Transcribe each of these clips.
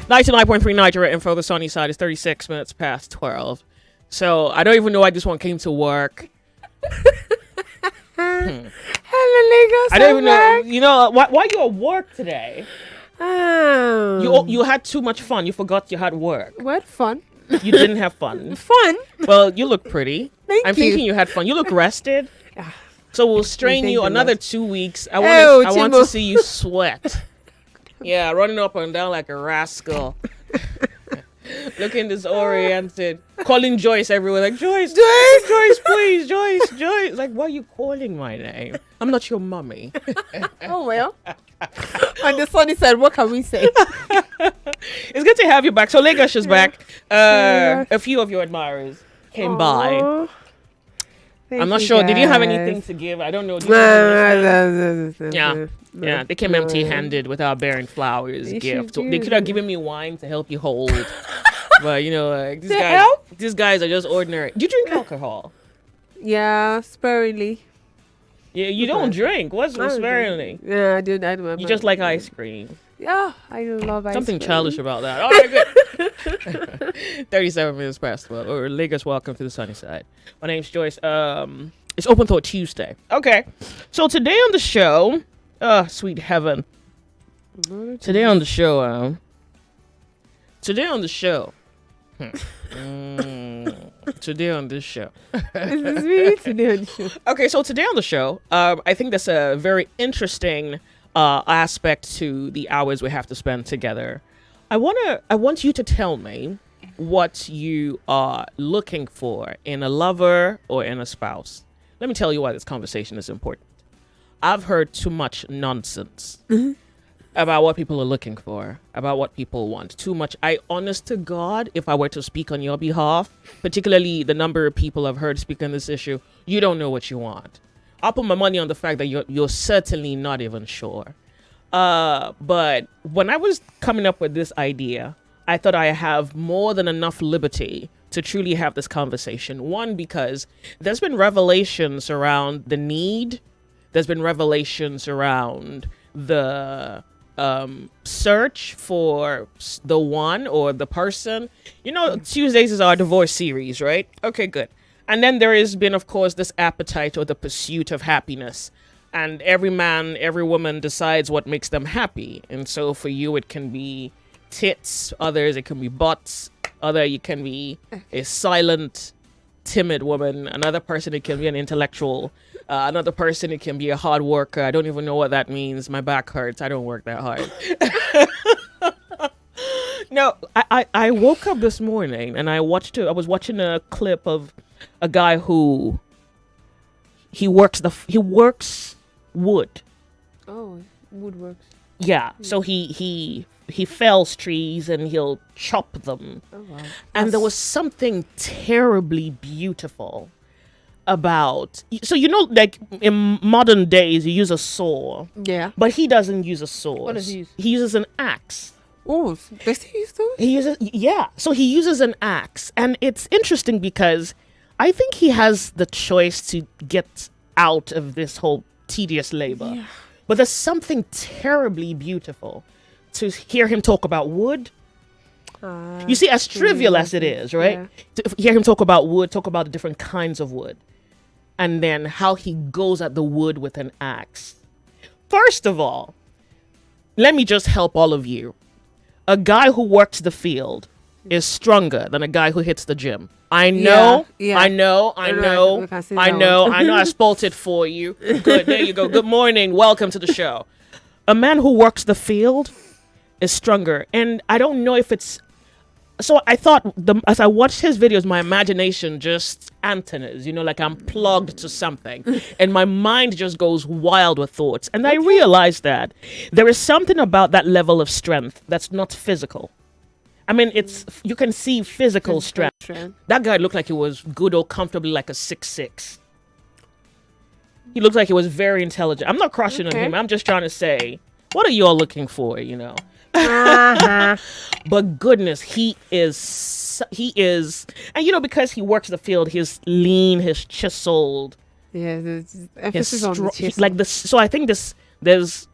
99.3 Nigeria info. The sunny side is 36 minutes past 12. So I don't even know why this one came to work. Hello, Lagos. I don't even know. You know why you at work today? Oh. You had too much fun. You forgot you had work. What fun? You didn't have fun. Fun? Well, you look pretty. Thank I'm you. thinking you had fun. You look rested. Ah, So we'll strain thank you the another Lord. 2 weeks. Oh, I want to Chimbo. see you sweat. Yeah, running up and down like a rascal. Looking disoriented. Calling Joyce everywhere. Like, Joyce, Joyce, please, Joyce. Like, why are you calling my name? I'm not your mummy. Oh, well. On the sunny side, what can we say? It's good to have you back. So Lagos is back. Yeah. A few of your admirers came by. Aw. Thank I'm not you, sure. Did you have guys. anything to give? I don't know. Did you have anything? Yeah. Yeah, they came empty-handed without bearing flowers. They Gift. should They do could have that. given me wine to help you hold, but you know, like, To help? these guys are just ordinary. Do you drink alcohol? Yeah, sparingly. Yeah, you don't drink. What's I don't sparingly? drink. Yeah, I do. I do. You just like ice cream. Yeah, I do love ice Something cream. childish about that. All right, good. 37 minutes past 12. Or Lagos, welcome to the sunny side. My name's Joyce. It's Open Thought Tuesday. Okay, so today on the show, sweet heaven. Today on the show, Today on the show. Today on this show. This is really today on the show. Okay, so today on the show, I think that's a very interesting aspect to the hours we have to spend together. I want you to tell me what you are looking for in a lover or in a spouse. Let me tell you why this conversation is important. I've heard too much nonsense about what people are looking for, about what people want. Too much. Honest to God, if I were to speak on your behalf, particularly the number of people I've heard speak on this issue, you don't know what you want. I'll put my money on the fact that you're certainly not even sure. But when I was coming up with this idea, I thought I have more than enough liberty to truly have this conversation. One, because there's been revelations around the need. There's been revelations around the search for the one or the person. You know, Tuesdays is our divorce series, right? Okay, good. And then there has been, of course, this appetite or the pursuit of happiness. And every man, every woman decides what makes them happy. And so for you, it can be tits. Others, it can be butts. Other, you can be a silent, timid woman. Another person, it can be an intellectual. Another person, it can be a hard worker. I don't even know what that means. My back hurts. I don't work that hard. No, I woke up this morning and I was watching a clip of a guy who he works wood. Oh, woodworks. Yeah, so he fells trees and he'll chop them. Oh, wow. And there was something terribly beautiful about, so you know, like in modern days you use a saw, Yeah. but he doesn't use a saw. What does he use? He uses an axe. Oh, they still use those? He uses, yeah, so he uses an axe. And it's interesting because I think he has the choice to get out of this whole tedious labor. Yeah. But there's something terribly beautiful to hear him talk about wood. You see, as trivial as it is, right? Yeah. To hear him talk about wood, talk about the different kinds of wood, and then how he goes at the wood with an axe. First of all, let me just help all of you. A guy who works the field is stronger than a guy who hits the gym. I know, Yeah. I know, I Alright, know, we can say I that know, one. I know I spoilt it for you. Good, there you go. Good morning, welcome to the show. A man who works the field is stronger. And I don't know if it's, so I thought, as I watched his videos, my imagination just antennas, you know, like I'm plugged to something. And my mind just goes wild with thoughts. And I realized that there is something about that level of strength that's not physical. I mean, you can see physical strength. That guy looked like he was good or comfortably like a 6'6". He looked like he was very intelligent. I'm not crushing on him. I'm just trying to say, what are you all looking for, you know? But goodness, he is, and you know, because he works the field, he's lean, he's chiseled. Yeah, there's emphasis on the chisel. So I think there's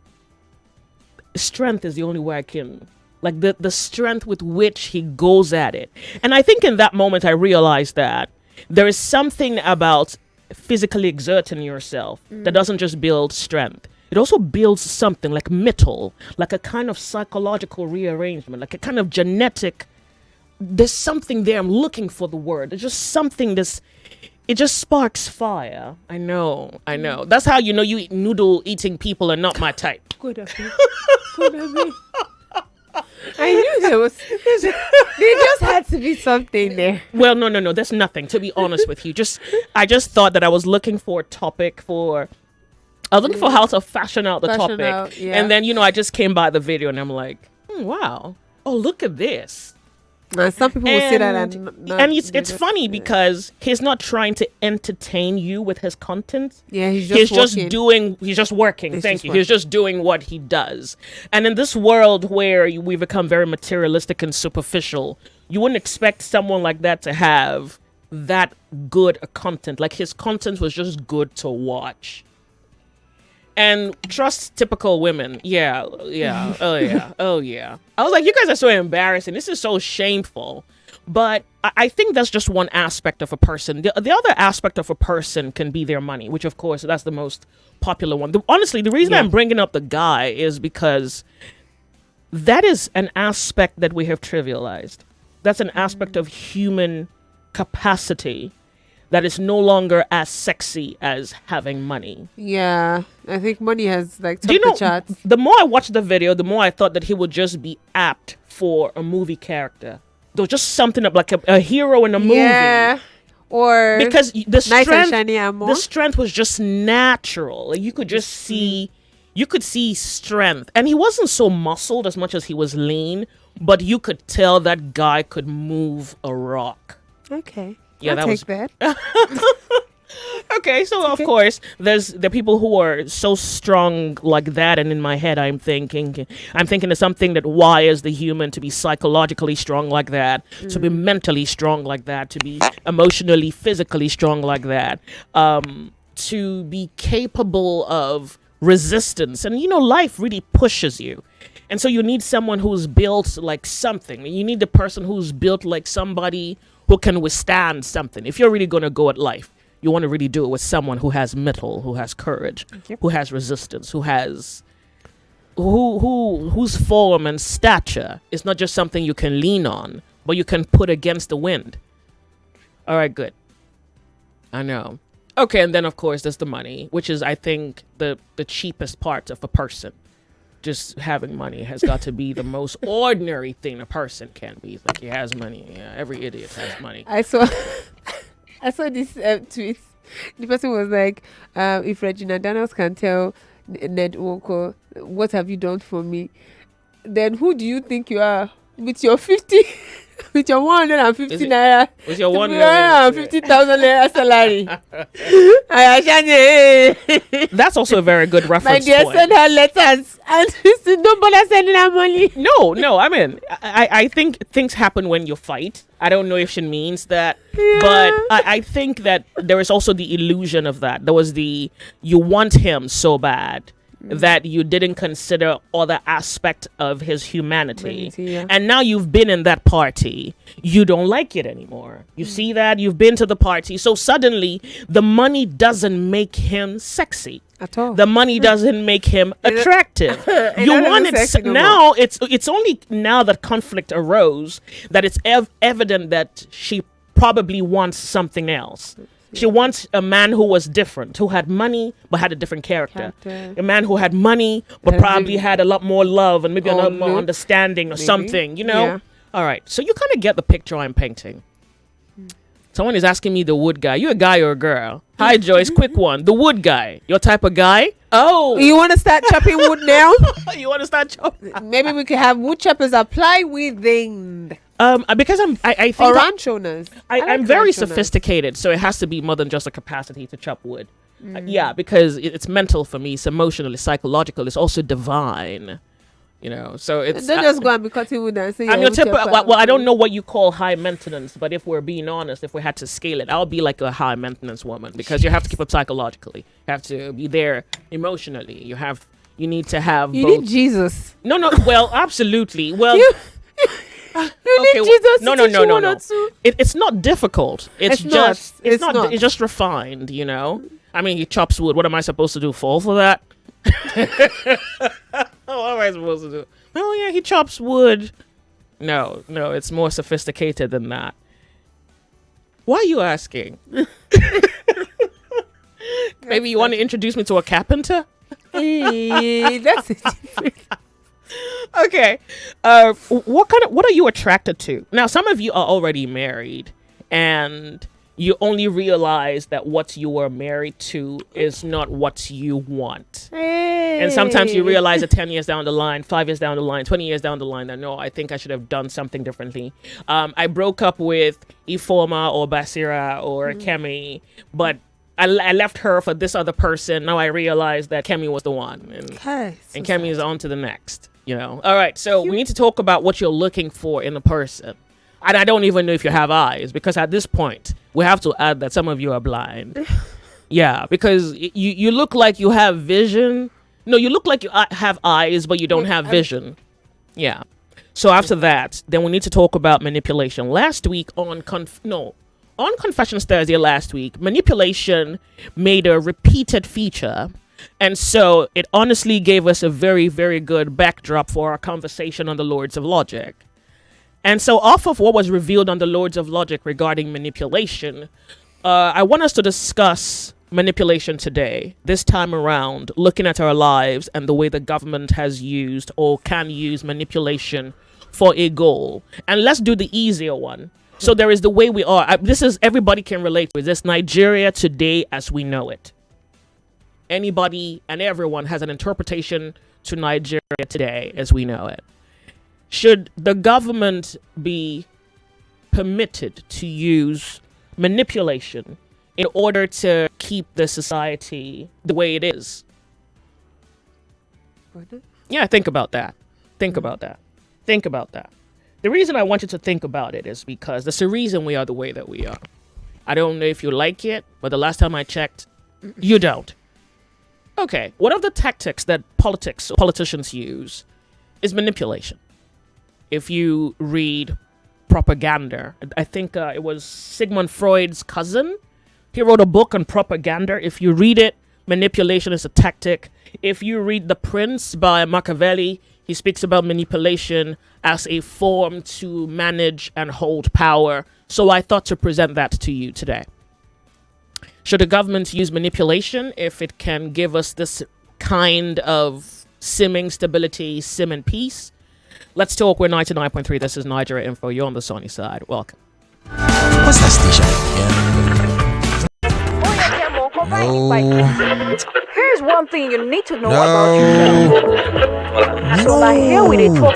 strength is the only way I can like the strength with which he goes at it. And I think in that moment I realized that there is something about physically exerting yourself that doesn't just build strength. It also builds something like metal, like a kind of psychological rearrangement, like a kind of genetic. There's something there. I'm looking for the word. There's just something it just sparks fire. I know. That's how you know you eat noodle eating people are not my type. Could have been. Could have been. I knew there just had to be something there. Well, no. There's nothing, to be honest with you. I just thought that I was looking for a topic for. I was looking for how to fashion out the topic. And then, I just came by the video and I'm like, wow. Oh, look at this. Some people will say that. And it's funny because he's not trying to entertain you with his content. Yeah, he's just working. Thank you. He's just doing what he does. And in this world where we've become very materialistic and superficial, you wouldn't expect someone like that to have that good a content. Like his content was just good to watch. And trust typical women. Yeah. Oh, yeah. I was like, you guys are so embarrassing. This is so shameful. But I think that's just one aspect of a person. The other aspect of a person can be their money, which, of course, that's the most popular one. Honestly, the reason I'm bringing up the guy is because that is an aspect that we have trivialized. That's an aspect of human capacity that is no longer as sexy as having money. Yeah, I think money has topped the charts. The more I watched the video, the more I thought that he would just be apt for a movie character. There was just something like a hero in a movie. Yeah, or because the strength, nice and shiny ammo. The strength was just natural. Like you could just see, strength, and he wasn't so muscled as much as he was lean, but you could tell that guy could move a rock. Okay. Yeah, I'll take that. Okay, so of course, there are people who are so strong like that, and in my head, I'm thinking of something that wires the human to be psychologically strong like that, to be mentally strong like that, to be emotionally, physically strong like that, to be capable of resistance. And life really pushes you. And so you need someone who's built like something. You need the person who's built like somebody who can withstand something. If you're really going to go at life, you want to really do it with someone who has mettle, who has courage, who has resistance, whose form and stature is not just something you can lean on, but you can put against the wind. All right, good. I know. Okay, and then of course there's the money, which is I think the cheapest part of a person. Just having money has got to be the most ordinary thing a person can be. Like he has money. Yeah, every idiot has money. I saw this tweet. The person was like, if Regina Daniels can tell Ned Woko, what have you done for me? Then who do you think you are with your 50? With your 150 naira, with your 150,000 naira salary. That's also a very good reference. My dear, point. Send her letters and don't bother sending her money. No. I mean, I think things happen when you fight. I don't know if she means that, but I think that there is also the illusion of that. There was you want him so bad that you didn't consider other aspect of his humanity. And now you've been in that party. You don't like it anymore. You see that? You've been to the party. So suddenly the money doesn't make him sexy. At all. The money doesn't make him attractive. You want it now. It's only now that conflict arose that it's evident that she probably wants something else. She wants a man who was different, who had money but had a different character. A man who had money but probably had a lot more love and maybe a lot more understanding or something, Yeah. All right. So you kind of get the picture I'm painting. Someone is asking me the wood guy. You a guy or a girl? Hi, Joyce. Quick one. The wood guy. Your type of guy? Oh. You want to start chopping wood now? You want to start chopping? Maybe we could have wood choppers apply within. Because I think or ranch owners. I'm very sophisticated, so it has to be more than just a capacity to chop wood. Because it's mental for me, it's emotional, it's psychological, it's also divine. So it's don't just go and be cutting wood and say I'm your typical. Well, I don't know what you call high maintenance, but if we're being honest, if we had to scale it, I'll be like a high maintenance woman because you have to keep up psychologically, you have to be there emotionally, you have You need to have You both. need Jesus. No, well, absolutely. Well, You okay, need Jesus no, to no, teach no, you no, one no. or two. It's not difficult. It's It's just not. It's not. It's just refined, you know. I mean, he chops wood. What am I supposed to do? Fall for that? What am I supposed to do? Oh yeah, he chops wood. No, it's more sophisticated than that. Why are you asking? Maybe you want to introduce me to a carpenter? That's a different. Okay. What are you attracted to? Now, some of you are already married, and you only realize that what you are married to is not what you want. And sometimes you realize that 10 years down the line, 5 years down the line, 20 years down the line, that no, I think I should have done something differently. I broke up with Ifoma or Basira or Kemi, but I left her for this other person. Now I realize that Kemi was the one. And Kemi is on to the next, you know. All right, so we need to talk about what you're looking for in a person. And I don't even know if you have eyes, because at this point, we have to add that some of you are blind. Yeah, because you look like you have vision. No, you look like you have eyes, but you don't have vision. Yeah. So after that, then we need to talk about manipulation. Last week on Confessions Thursday last week, manipulation made a repeated feature. And so it honestly gave us a very, very good backdrop for our conversation on the Lords of Logic. And so off of what was revealed on the Lords of Logic regarding manipulation, I want us to discuss manipulation today, this time around, looking at our lives and the way the government has used or can use manipulation for a goal. And let's do the easier one. So there is the way we are. This is, everybody can relate to this Nigeria today as we know it. Anybody and everyone has an interpretation to Nigeria today as we know it. Should the government be permitted to use manipulation in order to keep the society the way it is? Yeah, think about that. Think about that. Think about that. The reason I want you to think about it is because there's a reason we are the way that we are. I don't know if you like it, but the last time I checked, you don't. Okay, one of the tactics that politicians use is manipulation. If you read propaganda, I think it was Sigmund Freud's cousin. He wrote a book on propaganda. If you read it, manipulation is a tactic. If you read The Prince by Machiavelli, he speaks about manipulation as a form to manage and hold power. So I thought to present that to you today. Should the government use manipulation if it can give us this kind of simming stability, sim and peace? Let's talk. We're 99.3. This is Nigeria Info. You're on the sunny side. Welcome. What's that station again? No. Here's one thing you need to know about yourself. So like here we dey talk.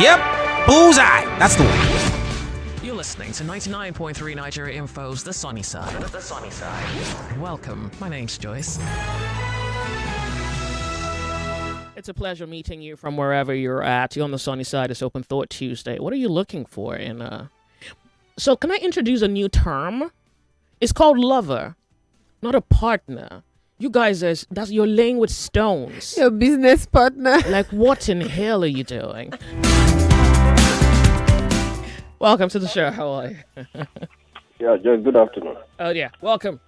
Yep. Bullseye. That's the one. You're listening to 99.3 Nigeria Info's The Sunny Side. The Sunny Side. Welcome. My name's Joyce. It's a pleasure meeting you from wherever you're at. You're on the sunny side. It's Open Thought Tuesday. What are you looking for in So can I introduce a new term? It's called lover, not a partner. You guys you're laying with stones. Your business partner. Like, what in hell are you doing? Welcome to the show. How are you? Yeah, just good afternoon. Oh yeah, welcome.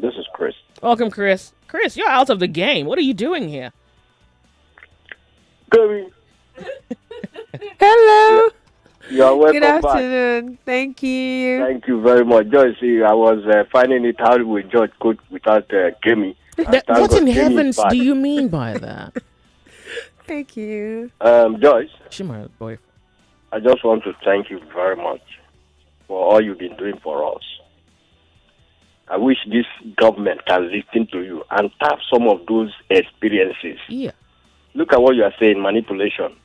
This is Chris. Welcome, Chris. Chris, you're out of the game. What are you doing here? Gary, Hello. you are welcome Good back. afternoon. Thank you. Thank you very much. Joyce, I was finding it hard with George Coach without Kemi. What in heavens do you mean by that? Thank you. Joyce, She my boyfriend. I just want to thank you very much for all you've been doing for us. I wish this government can listen to you and tap some of those experiences. Yeah. Look at what you are saying, manipulation.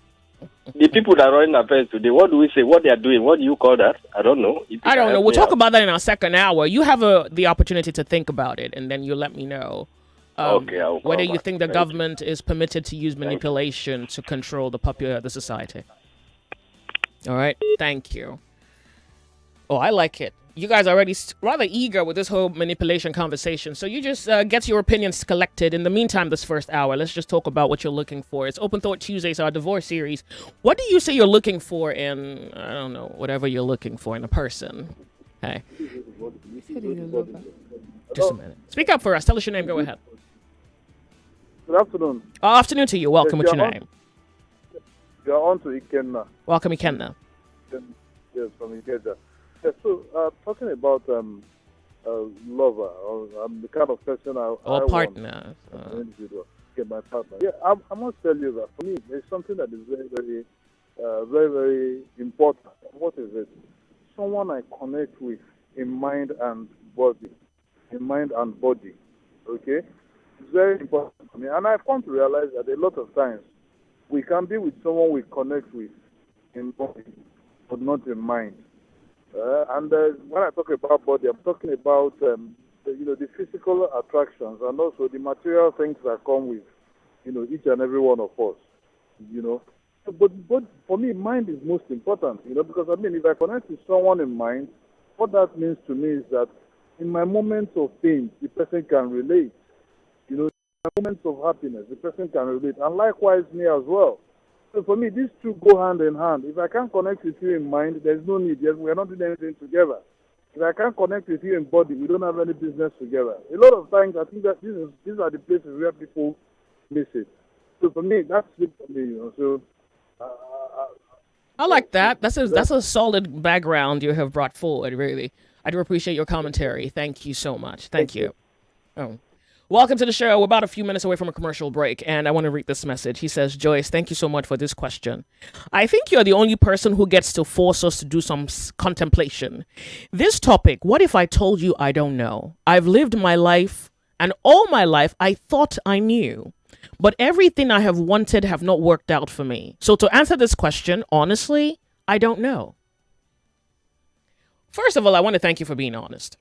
The people that are running affairs today, what do we say? What they are doing? What do you call that? I don't know. I don't know. We'll talk about that in our second hour. You have the opportunity to think about it, and then you let me know Okay, whether you think the government is permitted to use manipulation to control the society. All right. Thank you. Oh, I like it. you guys are already rather eager with this whole manipulation conversation. So you just get your opinions collected. In the meantime, this first hour, let's just talk about what you're looking for. It's Open Thought Tuesdays, our divorce series. What do you say you're looking for in, I don't know, whatever you're looking for in a person? Hey. Just a minute. Speak up for us. Tell us your name. Go ahead. Good afternoon. Afternoon to you. Welcome. What's your name? You're on to Ikenna. Welcome, Ikenna. Yes, from Ikeja. Yeah, so, talking about lover, or the kind of person I partner. Want an individual, get my partner. Yeah, I must tell you that for me, there's something that is very, very important. What is it? Someone I connect with in mind and body. Okay? It's very important for me. And I've come to realize that a lot of times we can be with someone we connect with in body, but not in mind. And when I talk about body, I'm talking about the physical attractions and also the material things that come with each and every one of us. But for me, mind is most important. Because if I connect with someone in mind, what that means to me is that in my moments of pain, the person can relate. In my moments of happiness, the person can relate, and likewise me as well. So for me, these two go hand in hand. If I can't connect with you in mind, there's no need. We're not doing anything together. If I can't connect with you in body, we don't have any business together. A lot of times, I think that these are the places where people miss it. So for me, that's it for me. So I like that. That's a solid background you have brought forward. Really, I do appreciate your commentary. Thank you so much. Thank you. Oh. Welcome to the show. We're about a few minutes away from a commercial break, and I want to read this message. He says, Joyce, thank you so much for this question. I think you're the only person who gets to force us to do some contemplation. This topic, what if I told you I don't know? I've lived my life, and all my life I thought I knew. But everything I have wanted have not worked out for me. So to answer this question, honestly, I don't know. First of all, I want to thank you for being honest.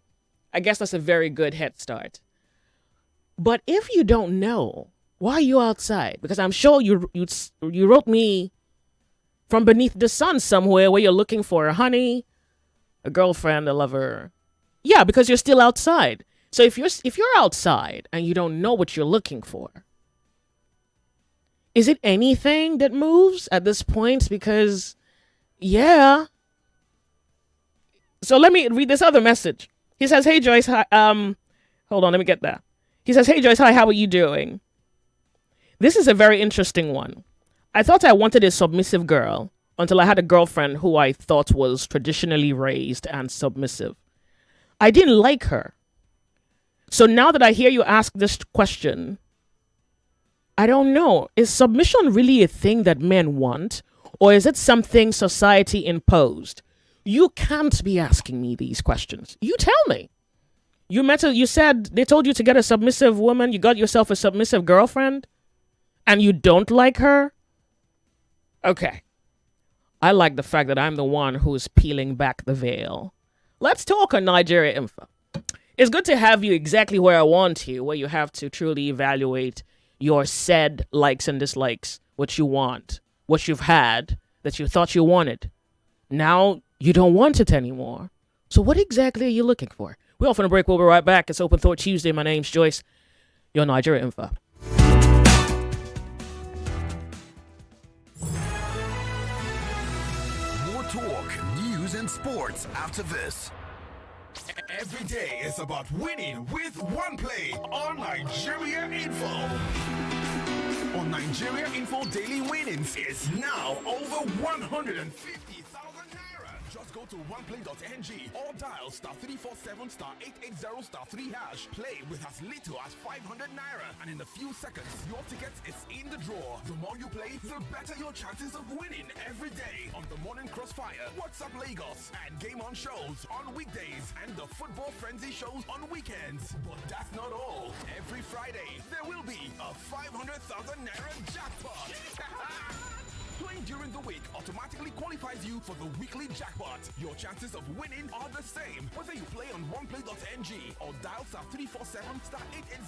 I guess that's a very good head start. But if you don't know, why are you outside? Because I'm sure you wrote me from beneath the sun somewhere where you're looking for a honey, a girlfriend, a lover. Yeah, because you're still outside. So if you're outside and you don't know what you're looking for, is it anything that moves at this point? Because, yeah. So let me read this other message. He says, hey, Joyce, hi, hold on, let me get that. He says, hey, Joyce, hi, how are you doing? This is a very interesting one. I thought I wanted a submissive girl until I had a girlfriend who I thought was traditionally raised and submissive. I didn't like her. So now that I hear you ask this question, I don't know. Is submission really a thing that men want? Or is it something society imposed? You can't be asking me these questions. You tell me. You said they told you to get a submissive woman. You got yourself a submissive girlfriend and you don't like her? Okay. I like the fact that I'm the one who's peeling back the veil. Let's talk on Nigeria Info. It's good to have you exactly where I want you, where you have to truly evaluate your said likes and dislikes, what you want, what you've had that you thought you wanted. Now you don't want it anymore. So what exactly are you looking for? We're off on a break. We'll be right back. It's Open Thought Tuesday. My name's Joyce. Your Nigeria Info. More talk, news, and sports after this. Every day is about winning with one play on Nigeria Info. On Nigeria Info, daily winnings is now over 150,000 naira. Just go to oneplay.ng or dial *347 *880 *3#. Play with as little as 500 naira, and in a few seconds, your ticket is in the draw. The more you play, the better your chances of winning every day on the Morning Crossfire, WhatsApp Lagos, and Game On shows on weekdays, and the Football Frenzy shows on weekends. But that's not all. Every Friday, there will be a 500,000 naira jackpot. Playing during the week automatically qualifies you for the weekly jackpot. Your chances of winning are the same, whether you play on oneplay.ng or dial *347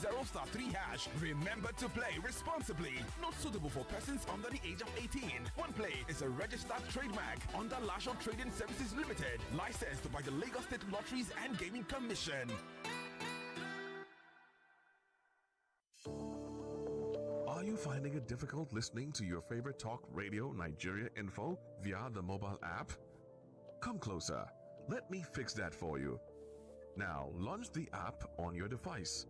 *880 *3 hash. Remember to play responsibly. Not suitable for persons under the age of 18. OnePlay is a registered trademark under Lashon Trading Services Limited, licensed by the Lagos State Lotteries and Gaming Commission. Are you finding it difficult listening to your favorite talk radio Nigeria info via the mobile app? Come closer. Let me fix that for you. Now, launch the app on your device.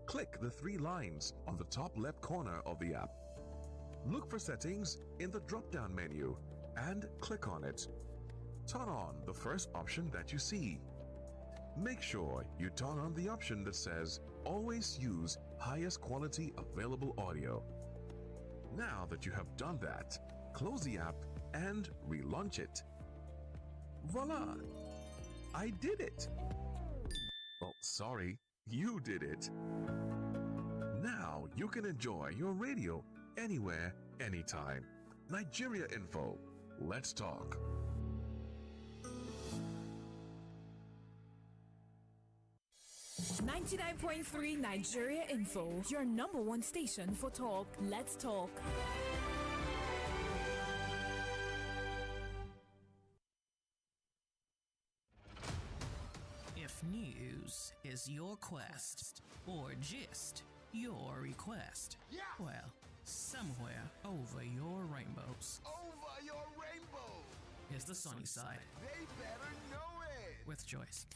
Click the 3 lines on the top left corner of the app. Look for settings in the drop-down menu and click on it. Turn on the first option that you see. Make sure you turn on the option that says always use highest quality available audio. Now that you have done that, close the app and relaunch it. Voila! I did it! Well, sorry, you did it. Now you can enjoy your radio anywhere, anytime. Nigeria Info. Let's talk. .3 Nigeria Info, your number one station for talk. Let's talk. If news is your quest, or gist your request, well, somewhere over your rainbows, is the sunny side. They better know it. With Joyce.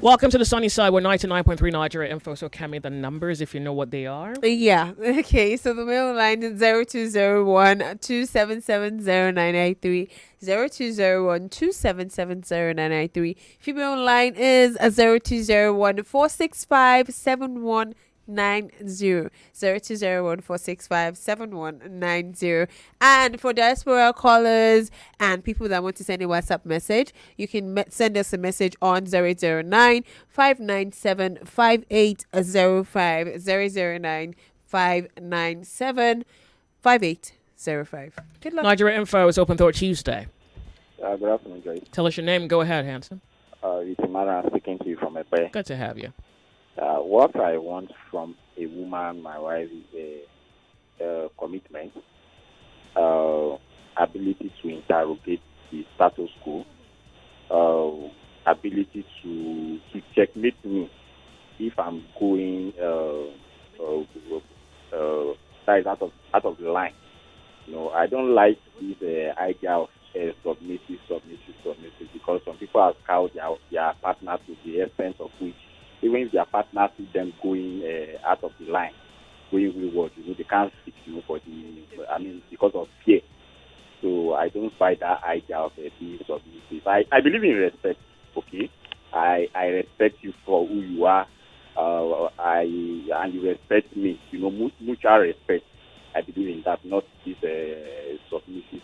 Welcome to the sunny side. We're 99.3 Nigeria Info. So, Cammy, the numbers, if you know what they are. Yeah. Okay. So the mail line is 0201 277 0993. 0201 277 0993. Female line is 0201 465 7190. 0201 465 7190. And for diaspora callers and people that want to send a WhatsApp message, you can send us a message on 009 597 5805. 009 597 5805. Good luck. Nigeria Info is Open Thought Tuesday. Good afternoon, Joyce. Tell us your name. Go ahead, Hanson. It's Imara speaking to you from Epe. Good to have you. What I want from a woman, my wife, is a commitment, ability to interrogate the status quo, ability to checkmate me if I'm going that is out of the line. You know, I don't like this idea of submissive, because some people have cowed their partner to the extent of which, even if their partner sees them going out of the line, going wayward, they can't speak to you because of fear. So I don't buy that idea of being submissive. I believe in respect, okay? I respect you for who you are, and you respect me, mutual respect. I believe in that, not this submissive.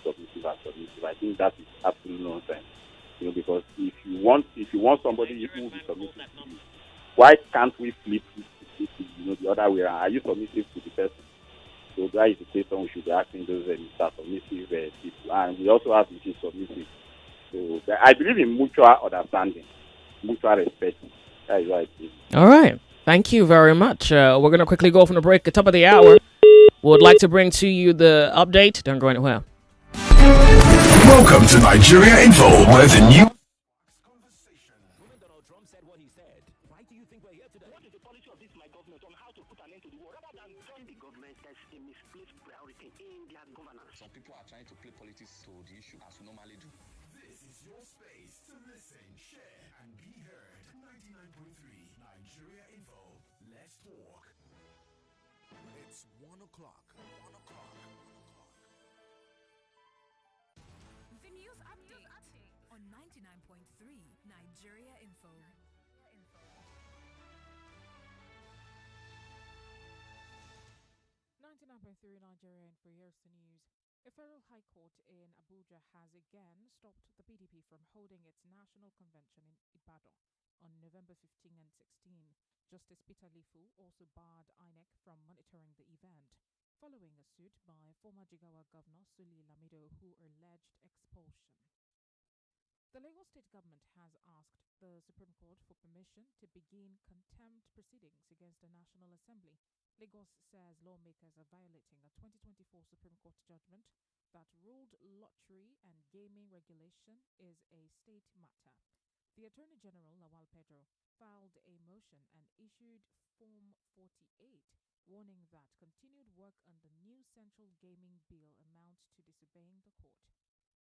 I think that is absolute nonsense. Because if you want somebody who will be submissive to you, why can't we flip it, the other way around? Are you submissive to the person? So that is the question we should be asking those submissive people. And we also have to be submissive. So I believe in mutual understanding, mutual respect. That is what I think. All right. Thank you very much. We're going to quickly go from the break at the top of the hour. Would like to bring to you the update. Don't go anywhere. Welcome to Nigeria Info, where the new some people are trying to play politics to the issue as we normally do. This is your space to listen, share, and be heard. 99.3 Nigeria Info. Let's talk. It's 1 o'clock. The news update on 99.3 Nigeria Info. 99.3 Nigeria Info. Here's the news. A federal high court in Abuja has again stopped the PDP from holding its national convention in Ibadan on November 15 and 16. Justice Peter Lifu also barred INEC from monitoring the event, following a suit by former Jigawa Governor Suli Lamido, who alleged expulsion. The Lagos State government has asked the Supreme Court for permission to begin contempt proceedings against the National Assembly. Lagos says lawmakers are violating a 2024 Supreme Court judgment that ruled lottery and gaming regulation is a state matter. The Attorney General, Lawal Pedro, filed a motion and issued Form 48, warning that continued work on the new Central Gaming Bill amounts to disobeying the court.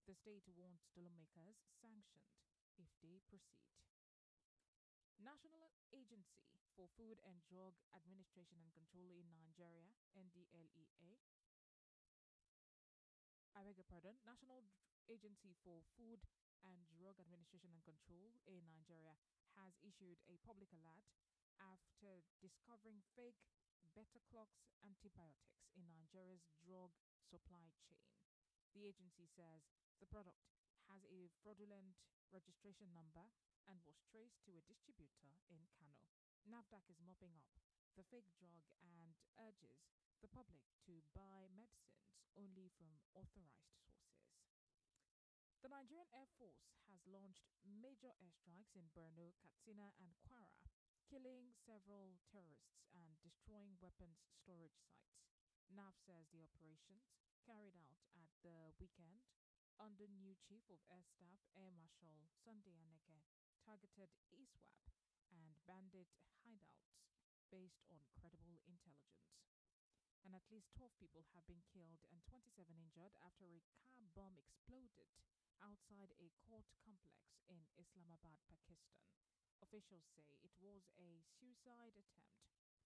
The state wants the lawmakers sanctioned if they proceed. National Agency for Food and Drug Administration and Control in Nigeria, NDLEA. National Agency for Food and Drug Administration and Control in Nigeria has issued a public alert after discovering fake beta-clox antibiotics in Nigeria's drug supply chain. The agency says the product has a fraudulent registration number and was traced to a distributor in Kano. NAFDAC is mopping up the fake drug and urges the public to buy medicines only from authorized sources. The Nigerian Air Force has launched major airstrikes in Borno, Katsina, and Kwara, killing several terrorists and destroying weapons storage sites. NAF says the operations carried out at the weekend under new Chief of Air Staff Air Marshal Sunday Aneke targeted ISWAP and bandit hideouts based on credible intelligence. And at least 12 people have been killed and 27 injured after a car bomb exploded outside a court complex in Islamabad, Pakistan. Officials say it was a suicide attempt.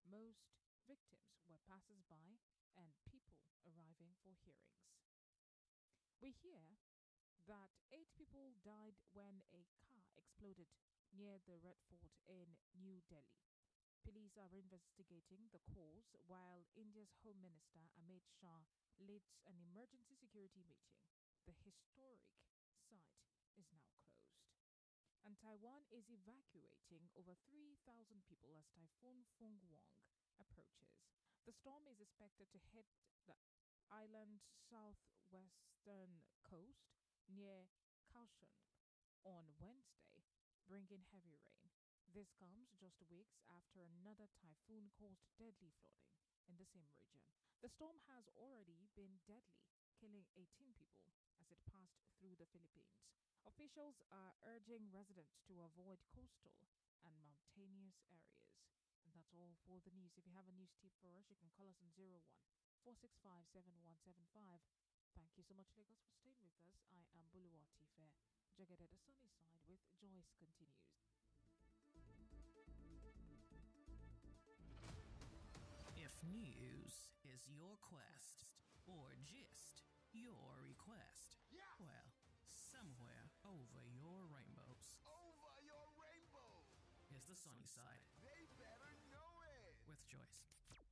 Most victims were passers-by and people arriving for hearings. We hear that 8 people died when a car exploded near the Red Fort in New Delhi. Police are investigating the cause while India's Home Minister Amit Shah leads an emergency security meeting. The historic site is now closed. And Taiwan is evacuating over 3,000 people as Typhoon Fung-Wong approaches. The storm is expected to hit the island's southwestern coast near Kaohsiung on Wednesday, bringing heavy rain. This comes just weeks after another typhoon caused deadly flooding in the same region. The storm has already been deadly, killing 18 people as it passed through the Philippines. Officials are urging residents to avoid coastal and mountainous areas. And that's all for the news. If you have a news tip for us, you can call us on 01-465-7175. Thank you so much, Lagos, for staying with us. I am Buluwati Fair. Jagade the sunny side with Joyce continues. If news is your quest, or gist your request, well, somewhere over your rainbows. Over your rainbow. Is the sunny side. They better know it. With Joyce. Let's talk.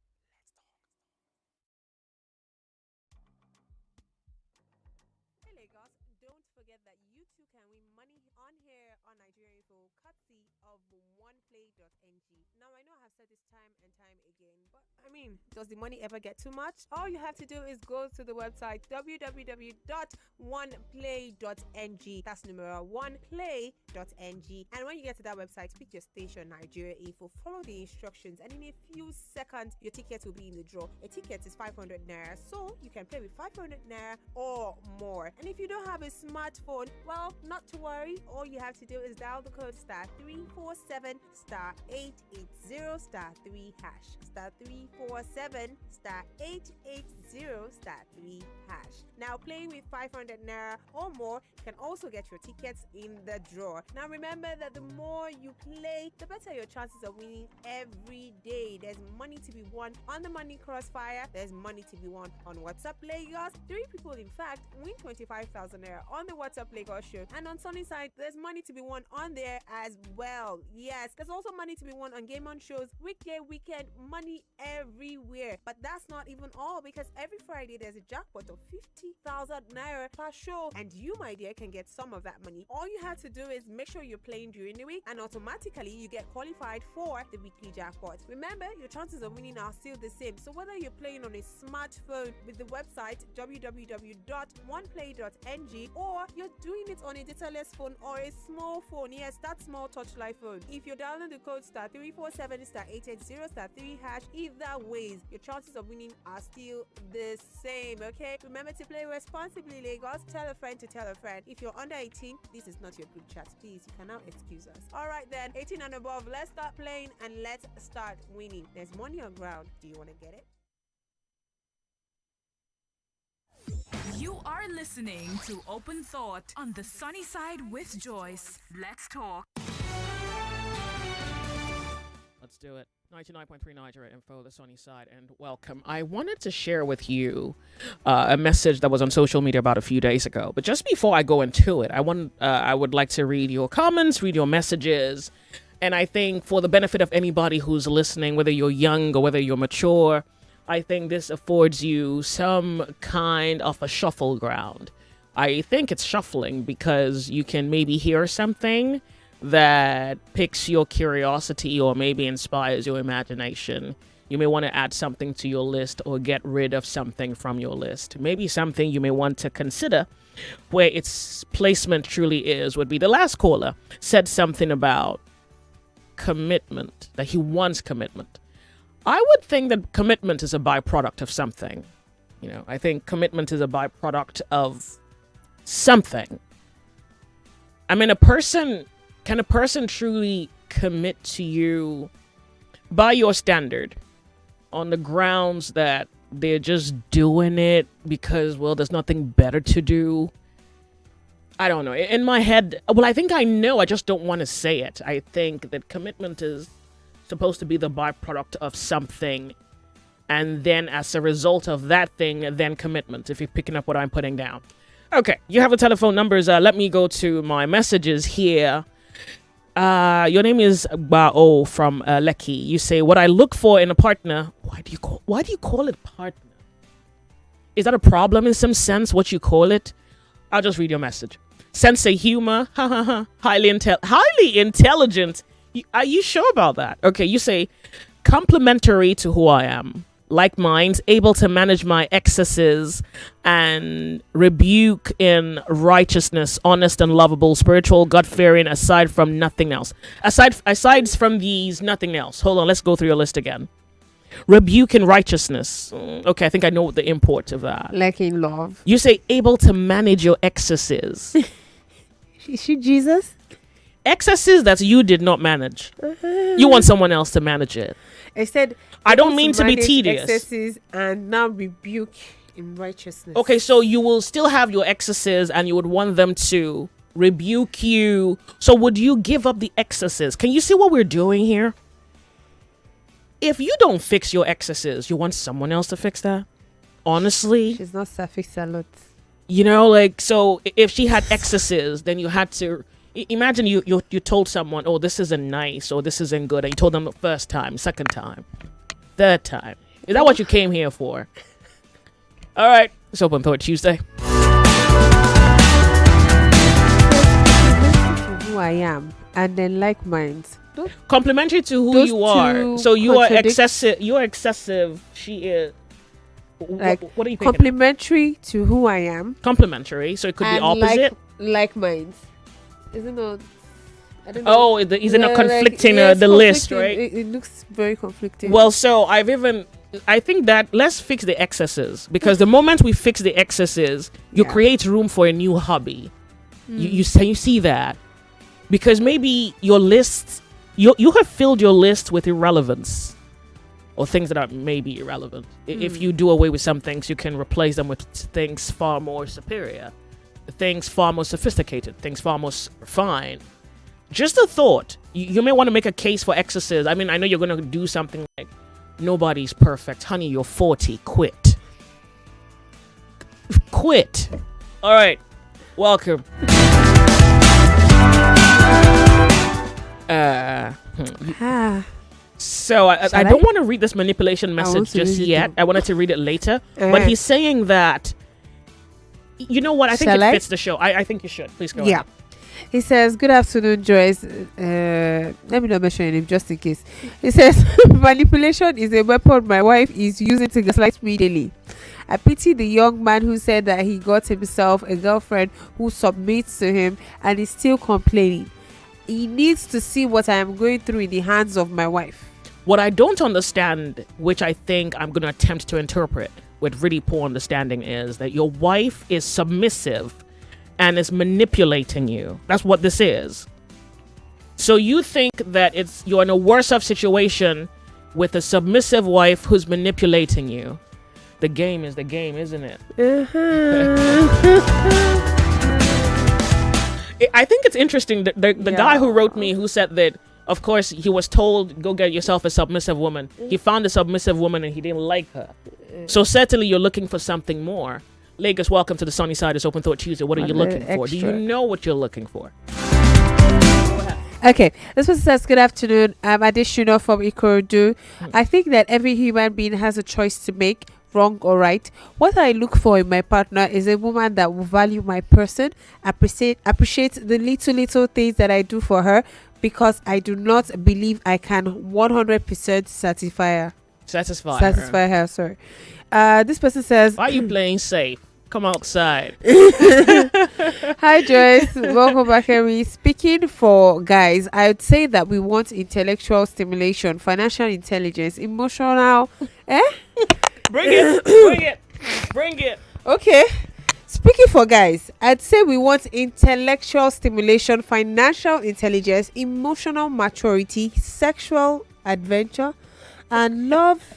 Hey Lagos, don't forget that you too can win money on here on Nigeria Info, courtesy of oneplay.ng. Now I know I have said this time and time again, but I mean, does the money ever get too much? All you have to do is go to the website www.oneplay.ng. That's numeral oneplay.ng. And when you get to that website, pick your station Nigeria Info, follow the instructions, and in a few seconds your ticket will be in the draw. A ticket is 500 naira, so you can play with 500 naira or more. And if you don't have a smartphone, well, not to worry. All you have to do is dial the code *347 *880 *3#. *347 *880 *3#. Now, playing with 500 naira or more can also get your tickets in the draw. Now, remember that the more you play, the better your chances of winning every day. There's money to be won on the Money Crossfire. There's money to be won on WhatsApp Lagos. 3 people, in fact, win 25,000 naira on the WhatsApp Lagos show. And on Sunnyside, there's money to be won on there as well. Yes, there's also money to be won on Game On shows weekday, weekend, money everywhere. But that's not even all, because every Friday there's a jackpot of 50,000 naira per show, and you, my dear, can get some of that money. All you have to do is make sure you're playing during the week, and automatically you get qualified for the weekly jackpot. Remember, your chances of winning are still the same. So whether you're playing on a smartphone with the website www.oneplay.ng, or you're doing it on a dataless phone or a small phone, yes, that small touchlight phone, if you're dialing the code *347*880*3#, either ways, your chances of winning are still the same. Okay, remember to play responsibly, Lagos. Tell a friend to tell a friend. If you're under 18, this is not your group chat. Please, you can now excuse us. All right then, 18 and above, let's start playing and let's start winning. There's money on ground. Do you want to get it? You are listening to Open Thought on the Sunny Side with Joyce. Let's talk. Let's do it. 99.3 Nigeria Info, the Sunny Side, and welcome. I wanted to share with you a message that was on social media about a few days ago. But just before I go into it, I would like to read your comments, read your messages. And I think for the benefit of anybody who's listening, whether you're young or whether you're mature, I think this affords you some kind of a shuffle ground. I think it's shuffling because you can maybe hear something that piques your curiosity or maybe inspires your imagination. You may want to add something to your list or get rid of something from your list. Maybe something you may want to consider where its placement truly is would be the last caller said something about commitment, that he wants commitment. I would think that commitment is a byproduct of something. You know, I think commitment is a byproduct of something. I mean, can a person truly commit to you by your standard on the grounds that they're just doing it because, well, there's nothing better to do? I don't know. In my head, well, I think I know, I just don't want to say it. I think that commitment is supposed to be the byproduct of something, and then as a result of that thing, then commitment, if you're picking up what I'm putting down. Okay, you have the telephone numbers. Let me go to my messages here. Your name is Bao from Lekki. You say, what I look for in a partner. Why do you call it partner? Is that a problem in some sense, what you call it? I'll just read your message. Sense of humor, highly intelligent. Are you sure about that? Okay, you say, complementary to who I am. Like minds, able to manage my excesses and rebuke in righteousness, honest and lovable, spiritual, God-fearing, aside from nothing else. Aside from these, nothing else. Hold on, let's go through your list again. Rebuke in righteousness. Okay, I think I know the import of that. Like in love. You say able to manage your excesses. Is she Jesus? Excesses that you did not manage. You want someone else to manage it. I said, I don't mean to be tedious. Excesses and now rebuke in righteousness. Okay, so you will still have your excesses and you would want them to rebuke you. So would you give up the excesses? Can you see what we're doing here? If you don't fix your excesses, you want someone else to fix that? Honestly? She's not suffix a lot. You know, like, so if she had excesses, then you had to... Imagine you told someone, oh, this isn't nice or this isn't good. And you told them the first time, second time, third time. Is that what you came here for? All right. It's Open Thought Tuesday. Who I am. And then like minds. Complementary to who you are. So you are excessive. You are excessive. She is. Like, what are you thinking? Complementary to who I am. Complementary. So it could be opposite. Like minds. Isn't it? I don't know. Oh, isn't it conflicting the list, right? It looks very conflicting. Well, so I think that let's fix the excesses, because the moment we fix the excesses, you create room for a new hobby. You see that, because maybe your list, you have filled your list with irrelevance or things that are maybe irrelevant. If you do away with some things, you can replace them with things far more superior. Things far more sophisticated, things far more refined. Just a thought. You may want to make a case for excesses. I mean, I know you're going to do something like, nobody's perfect. Honey, you're 40. Quit. Quit. All right. Welcome. So I don't want to read this manipulation message just yet. I wanted to read it later. But he's saying that, you know what? I think it fits the show. I think you should. Please go ahead. He says, good afternoon, Joyce. Let me not mention your name just in case. He says, manipulation is a weapon my wife is using to gaslight me daily. I pity the young man who said that he got himself a girlfriend who submits to him and is still complaining. He needs to see what I am going through in the hands of my wife. What I don't understand, which I think I'm going to attempt to interpret with really poor understanding, is that your wife is submissive and is manipulating you. That's what this is. So you think that you're in a worse off situation with a submissive wife who's manipulating you. The game is the game, isn't it? I think it's interesting that the guy who wrote me, who said that, of course, he was told, go get yourself a submissive woman. He found a submissive woman and he didn't like her. So certainly you're looking for something more. Lagos, welcome to the Sunny Side. It's Open Thought Tuesday. What are you looking for? Do you know what you're looking for? Okay, this person says, good afternoon. I'm Adishino from Ikorodu. I think that every human being has a choice to make, wrong or right. What I look for in my partner is a woman that will value my person, appreciate the little things that I do for her, because I do not believe I can 100% satisfy her. Sorry. This person says, why are you playing safe? Come outside. Hi Joyce, welcome back, Henry. Speaking for guys, I would say that we want intellectual stimulation, financial intelligence, emotional. Bring it. Okay. Speaking for guys, I'd say we want intellectual stimulation, financial intelligence, emotional maturity, sexual adventure, and love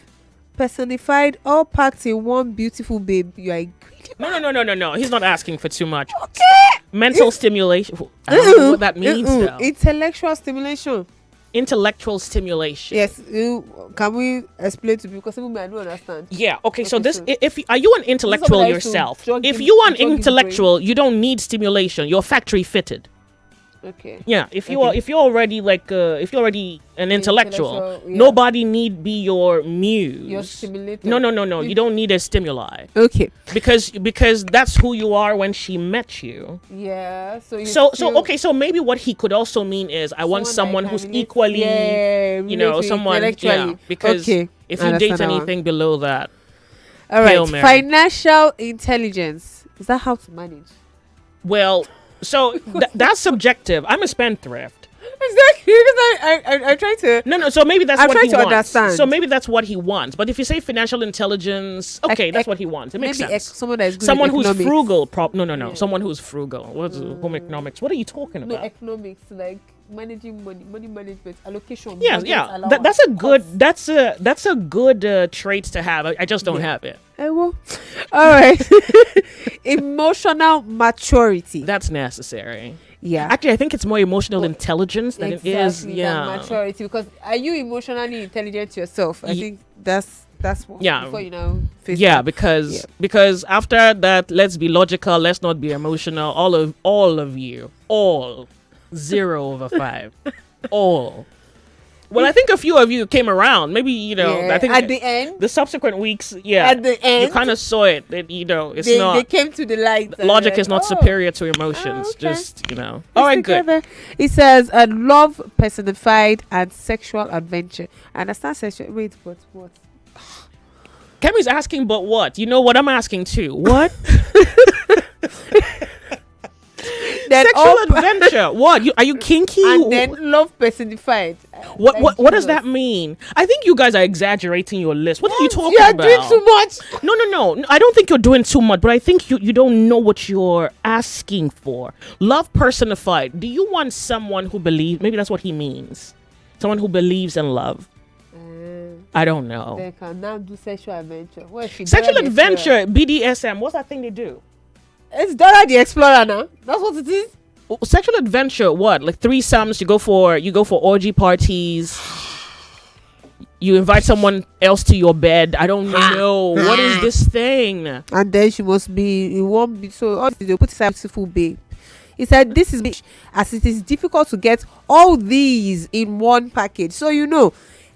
personified, all packed in one beautiful babe. You are No. He's not asking for too much. Okay. Mental stimulation. I don't know what that means though. Intellectual stimulation. Yes. Can we explain to me? Because even I don't understand. Yeah. Okay. So are you an intellectual yourself? If you are an intellectual, you don't need stimulation. You're factory fitted. Okay. Yeah. If you're already an intellectual, nobody need be your muse. Your stimulator. No. You don't need a stimuli. Okay. Because that's who you are when she met you. Yeah. So maybe what he could also mean is I want someone who's equally, someone. Yeah. Because if you date anything below that, all right. Financial intelligence. Is that how to manage? Well. So that's subjective. I'm a spendthrift. Exactly. Because I'm trying to. No. So maybe that's what he wants. Understand. So maybe that's what he wants. But if you say financial intelligence, okay, that's what he wants. It makes sense. Someone that is good someone at who's economics. frugal. No. Someone who's frugal. What's home economics? What are you talking about? No, economics, like managing money management, allocation. Yeah. That's a good trait to have. I just don't have it. I will. All right. Emotional maturity. That's necessary. Yeah. Actually, I think it's more emotional intelligence than it is. Yeah. Than maturity. Because are you emotionally intelligent yourself? I think that's what. Yeah. Before you know. Because after that, let's be logical. Let's not be emotional. All of you, 0/5, all. Well, I think a few of you came around. Maybe, I think at the end, the subsequent weeks, at the end, you kind of saw it. That it's not. They came to the light. Logic is not superior to emotions. Okay. Just all right, good. It says love personified and sexual adventure. I understand sexual. Wait, but what? Kemi's asking, but what? You know what I'm asking too. What? Sexual adventure. What? Are you kinky? And then love personified. What does that mean? I think you guys are exaggerating your list. What are you talking about? You're doing too much. No. I don't think you're doing too much, but I think you don't know what you're asking for. Love personified. Do you want someone who believes? Maybe that's what he means. Someone who believes in love. I don't know. They can now do sexual adventure. Sexual adventure, BDSM. What's that thing they do? It's Dora the Explorer now. That's what it is. Sexual adventure, what? Like threesomes? You go for orgy parties. You invite someone else to your bed. I don't know. What is this thing? And then she must be. It won't be so. Oh, they put aside beautiful babe. He said, "This is as it is difficult to get all these in one package." So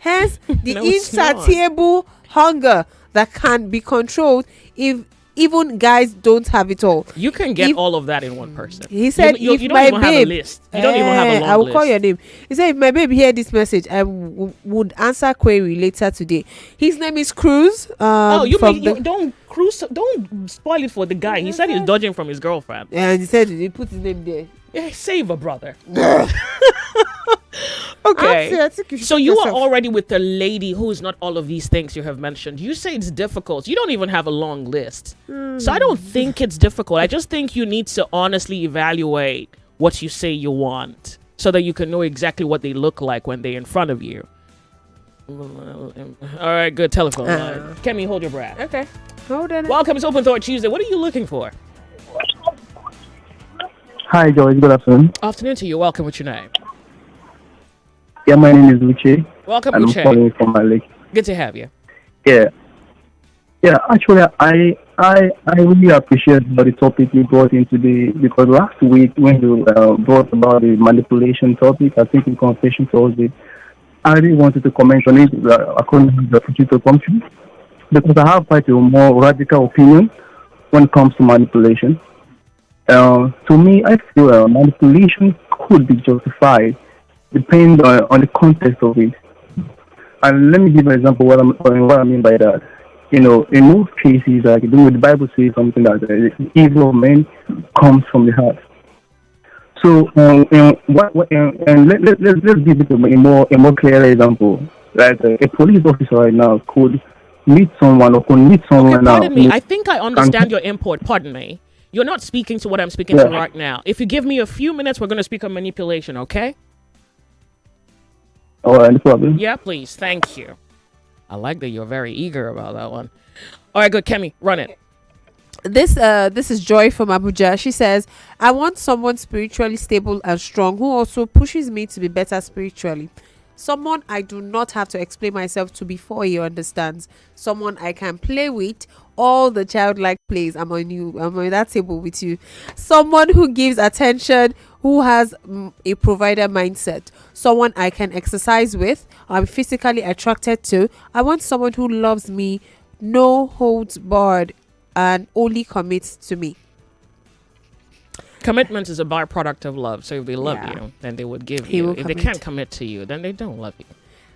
Hence, the No, it's not. insatiable hunger that can be controlled if even guys don't have it all. You can get If- all of that in one person. He said, you if don't my even have a babe, list. You don't even have a long I will list. call your name. He said, if my babe hear this message, I would answer query later today. His name is Cruz. Oh, you from mean you don't spoil it for the guy. He said he's dodging from his girlfriend. And he said he put his name there. Yeah, save a brother. Okay. Okay. I think you should So put you are yourself- already with a lady who is not all of these things you have mentioned. You say it's difficult. You don't even have a long list. So I don't think it's difficult. I just think you need to honestly evaluate what you say you want so that you can know exactly what they look like when they're in front of you. All right, good telephone line. Kemi, hold your breath. Okay. Hold on. Welcome to Open Thought Tuesday. What are you looking for? Hi, Joyce. Good afternoon. Afternoon to you. Welcome. What's your name? Yeah, my name is Uche. Welcome, and Uche. I'm calling from my lake. Good to have you. Yeah. Yeah, actually, I really appreciate the topic you brought in today, because last week when you brought about the manipulation topic, I think in Confession Thursday, I really wanted to comment on it according to the opportunity to come to, because I have quite a more radical opinion when it comes to manipulation. To me, I feel manipulation could be justified depending on the context of it. And let me give an example what I mean by that. You know, in most cases, like the Bible says something that the evil of men comes from the heart. So, let's give it a more clear example. Like a police officer right now could meet someone or could meet someone Okay, now. pardon me. I think I understand your import. Pardon me. You're not speaking to what I'm speaking to right now. If you give me a few minutes, we're going to speak on manipulation, okay? All right, no problem. Yeah, please. Thank you. I like that you're very eager about that one. All right, good. Kemi, run it. This is Joy from Abuja. She says, I want someone spiritually stable and strong who also pushes me to be better spiritually. Someone I do not have to explain myself to before he understands. Someone I can play with all the childlike plays. I'm on that table with you. Someone who gives attention, who has a provider mindset. Someone I can exercise with, I'm physically attracted to. I want someone who loves me, no holds barred, and only commits to me. Commitment is a byproduct of love. So if they love Yeah. you, then they would give He you. will If they commit. can't commit to you, then they don't love you.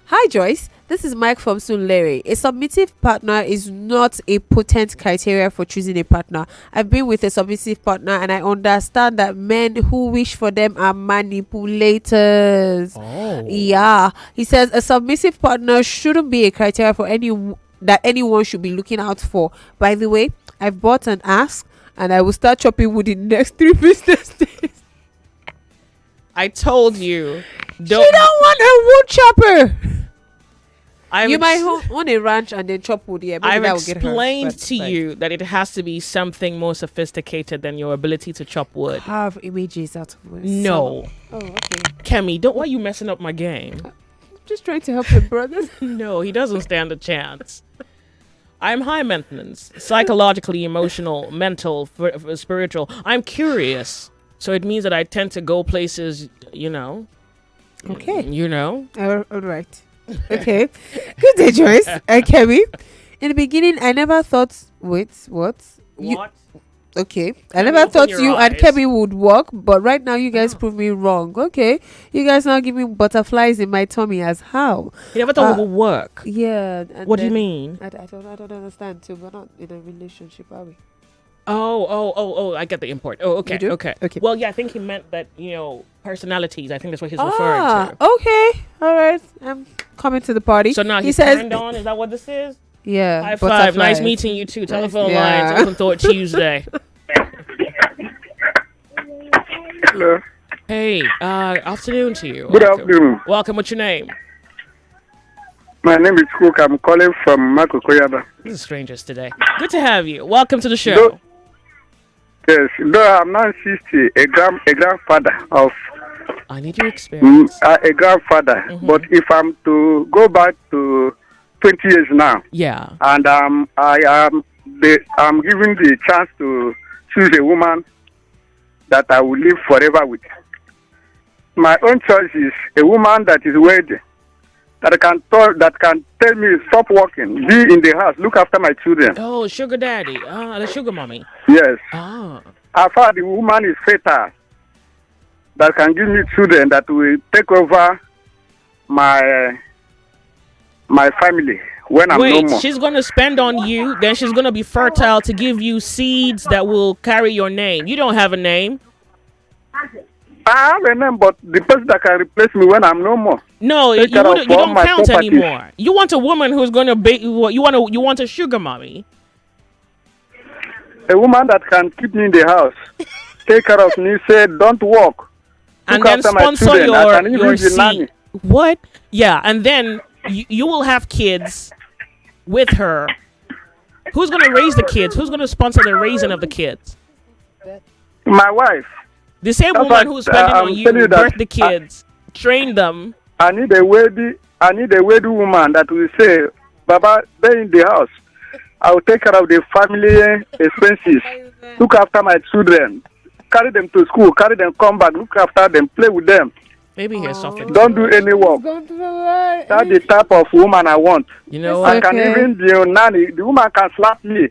Hi Joyce, this is Mike from Sunlere. A submissive partner is not a potent criteria for choosing a partner. I've been with a submissive partner and I understand that men who wish for them are manipulators. Oh. Yeah. He says a submissive partner shouldn't be a criteria for anyone should be looking out for. By the way, I've bought an axe and I will start chopping wood in the next 3 business days. I told you. She don't want a wood chopper. I've You might own a ranch and then chop wood. Yeah, maybe I've that will get her, explained but, to like, you that it has to be something more sophisticated than your ability to chop wood. Have images out of this. No. Oh, okay. Kemi, why are you messing up my game? Just trying to help your brother. No, he doesn't stand a chance. I'm high maintenance, psychologically, emotional, mental, spiritual. I'm curious. So it means that I tend to go places, you know. Okay. You know? All right. Okay. Good day, Joyce. Kemi. In the beginning, I never thought. Wait, what? What? Okay. I Kemi, never open thought your you and eyes. Kemi would work, but right now you guys prove me wrong. Okay. You guys now give me butterflies in my tummy as how? You never thought it would work. Yeah. And What do you then- mean? I don't understand too. We're not in a relationship, are we? Oh, I get the import. Oh, okay, You do? okay. Okay. Well, yeah, I think he meant that, personalities. I think that's what he's referring to. Okay. All right. I'm coming to the party. So now he he's says, turned on. Is that what this is? yeah. High five. Nice butterflies. meeting you too. Nice- Telephone yeah. lines. Open Thought Tuesday. Hello. Hey, afternoon to you. Good Welcome. afternoon. Welcome. What's your name? My name is Cook. I'm calling from Makokoyaba. This is strangers today. Good to have you. Welcome to the show. Yes, though I'm not 60, a grandfather of I need your experience. a grandfather. But if I'm to go back to 20 years now, Yeah. and I'm given the chance to choose a woman that I will live forever with. My own choice is a woman that is wealthy, that can tell me stop working, be in the house, look after my children. Oh, sugar daddy. The sugar mommy. Yes. Ah. I thought the woman is fatal that can give me children that will take over my family when I'm no more. She's going to spend on you, then she's going to be fertile to give you seeds that will carry your name. You don't have a name. I have a name, but the person that can replace me when I'm no more. No, you don't count anymore. You want a woman who's going to be. You want a sugar mommy. A woman that can keep me in the house, take care of me, say don't work, and then sponsor your seed. What? Yeah, and then you will have kids with her. Who's going to raise the kids? Who's going to sponsor the raising of the kids? My wife. The same woman who's spending on you, birth the kids, train them. I need a wedding woman that will say, Baba, they're in the house. I will take care of the family expenses, look after my children, carry them to school, carry them, come back, look after them, play with them. Maybe he's softened. Don't do any work. That's the type of woman I want. You know what? I can even be a nanny. The woman can slap me.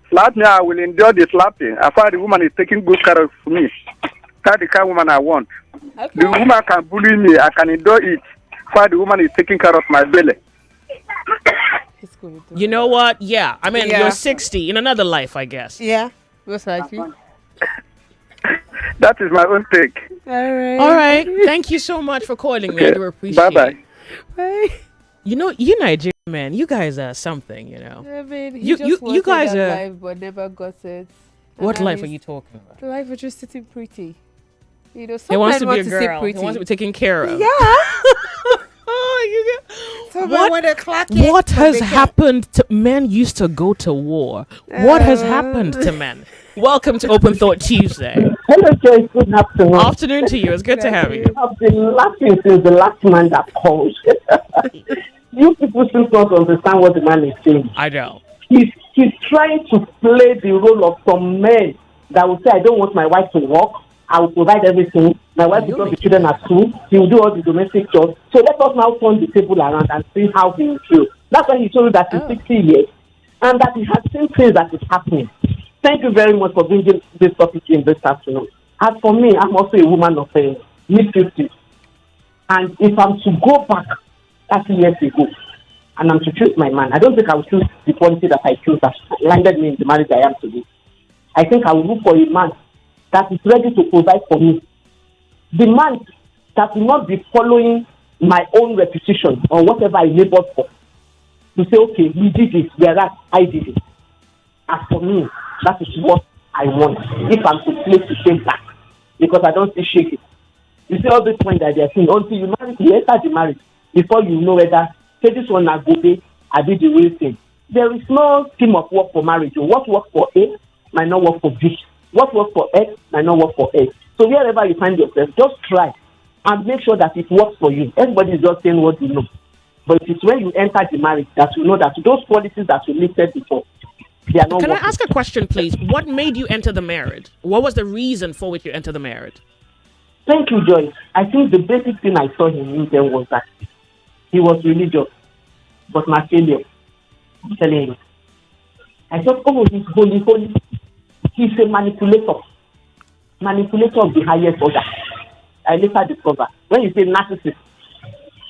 Slap me, I will endure the slapping. I find the woman is taking good care of me. That's the kind of woman I want. Okay. The woman can bully me. I can endure it. While the woman is taking care of my belly. You know what? Yeah. I mean, you're 60 in another life, I guess. Yeah. Most likely. That is my own take. All right. Thank you so much for calling me. I do appreciate it. Bye. You know, you Nigerian men, you guys are something, you know. I mean, you guys are life, but never got it. What life are you talking about? The life of just sitting pretty. You know, he wants to be a girl. He wants to be taken care of. Yeah. What has happened to men? Used to go to war. What has happened to men? Welcome to Open Thought Tuesday. Hello, Joyce. Good afternoon. Afternoon to you. It's good to have you. I've been laughing since the last man that called. You people still don't understand what the man is saying. I know. He's trying to play the role of some men that will say, I don't want my wife to work. I will provide everything. My wife will drop the children at school. He will do all the domestic jobs. So let us now turn the table around and see how he will feel. That's why he told you that he's 60 years and that he has seen things that is happening. Thank you very much for bringing this topic in this afternoon. As for me, I'm also a woman of mid-50s. And if I'm to go back 30 years ago and I'm to choose my man, I don't think I will choose the policy that I choose that landed me in the marriage I am today. I think I will look for a man that is ready to provide for me. The man that will not be following my own reputation or whatever I labored for. To say, okay, we did it, whereas I did it. As for me, that is what I want. If I'm to place the same back, because I don't see shaking. You see all this point that they are saying, until you enter the marriage, before you know whether, say this one I go there, I did the real thing. There is no scheme of work for marriage. What works for A might not work for B. What works for X might not work for A. So wherever you find yourself, just try and make sure that it works for you. Everybody is just saying what you know. But it's when you enter the marriage that you know that those policies that you listed before, they are not Can working. I ask a question, please? What made you enter the marriage? What was the reason for which you entered the marriage? Thank you, Joyce. I think the basic thing I saw in him then was that he was religious, but my failure. I'm telling you. I thought, oh, he's holy. He's a manipulator of the highest order. I later discovered when you say narcissist.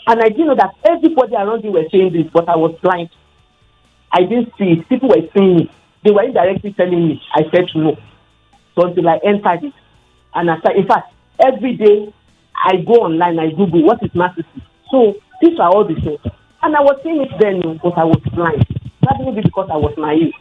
And I didn't know that everybody around you were saying this, but I was blind. I didn't see it. People were saying it. They were indirectly telling me. I said no. So until I entered it. And I started, in fact, every day I go online, I Google what is narcissism. So these are all the things. And I was seeing it then, but I was blind. That may be because I was naive.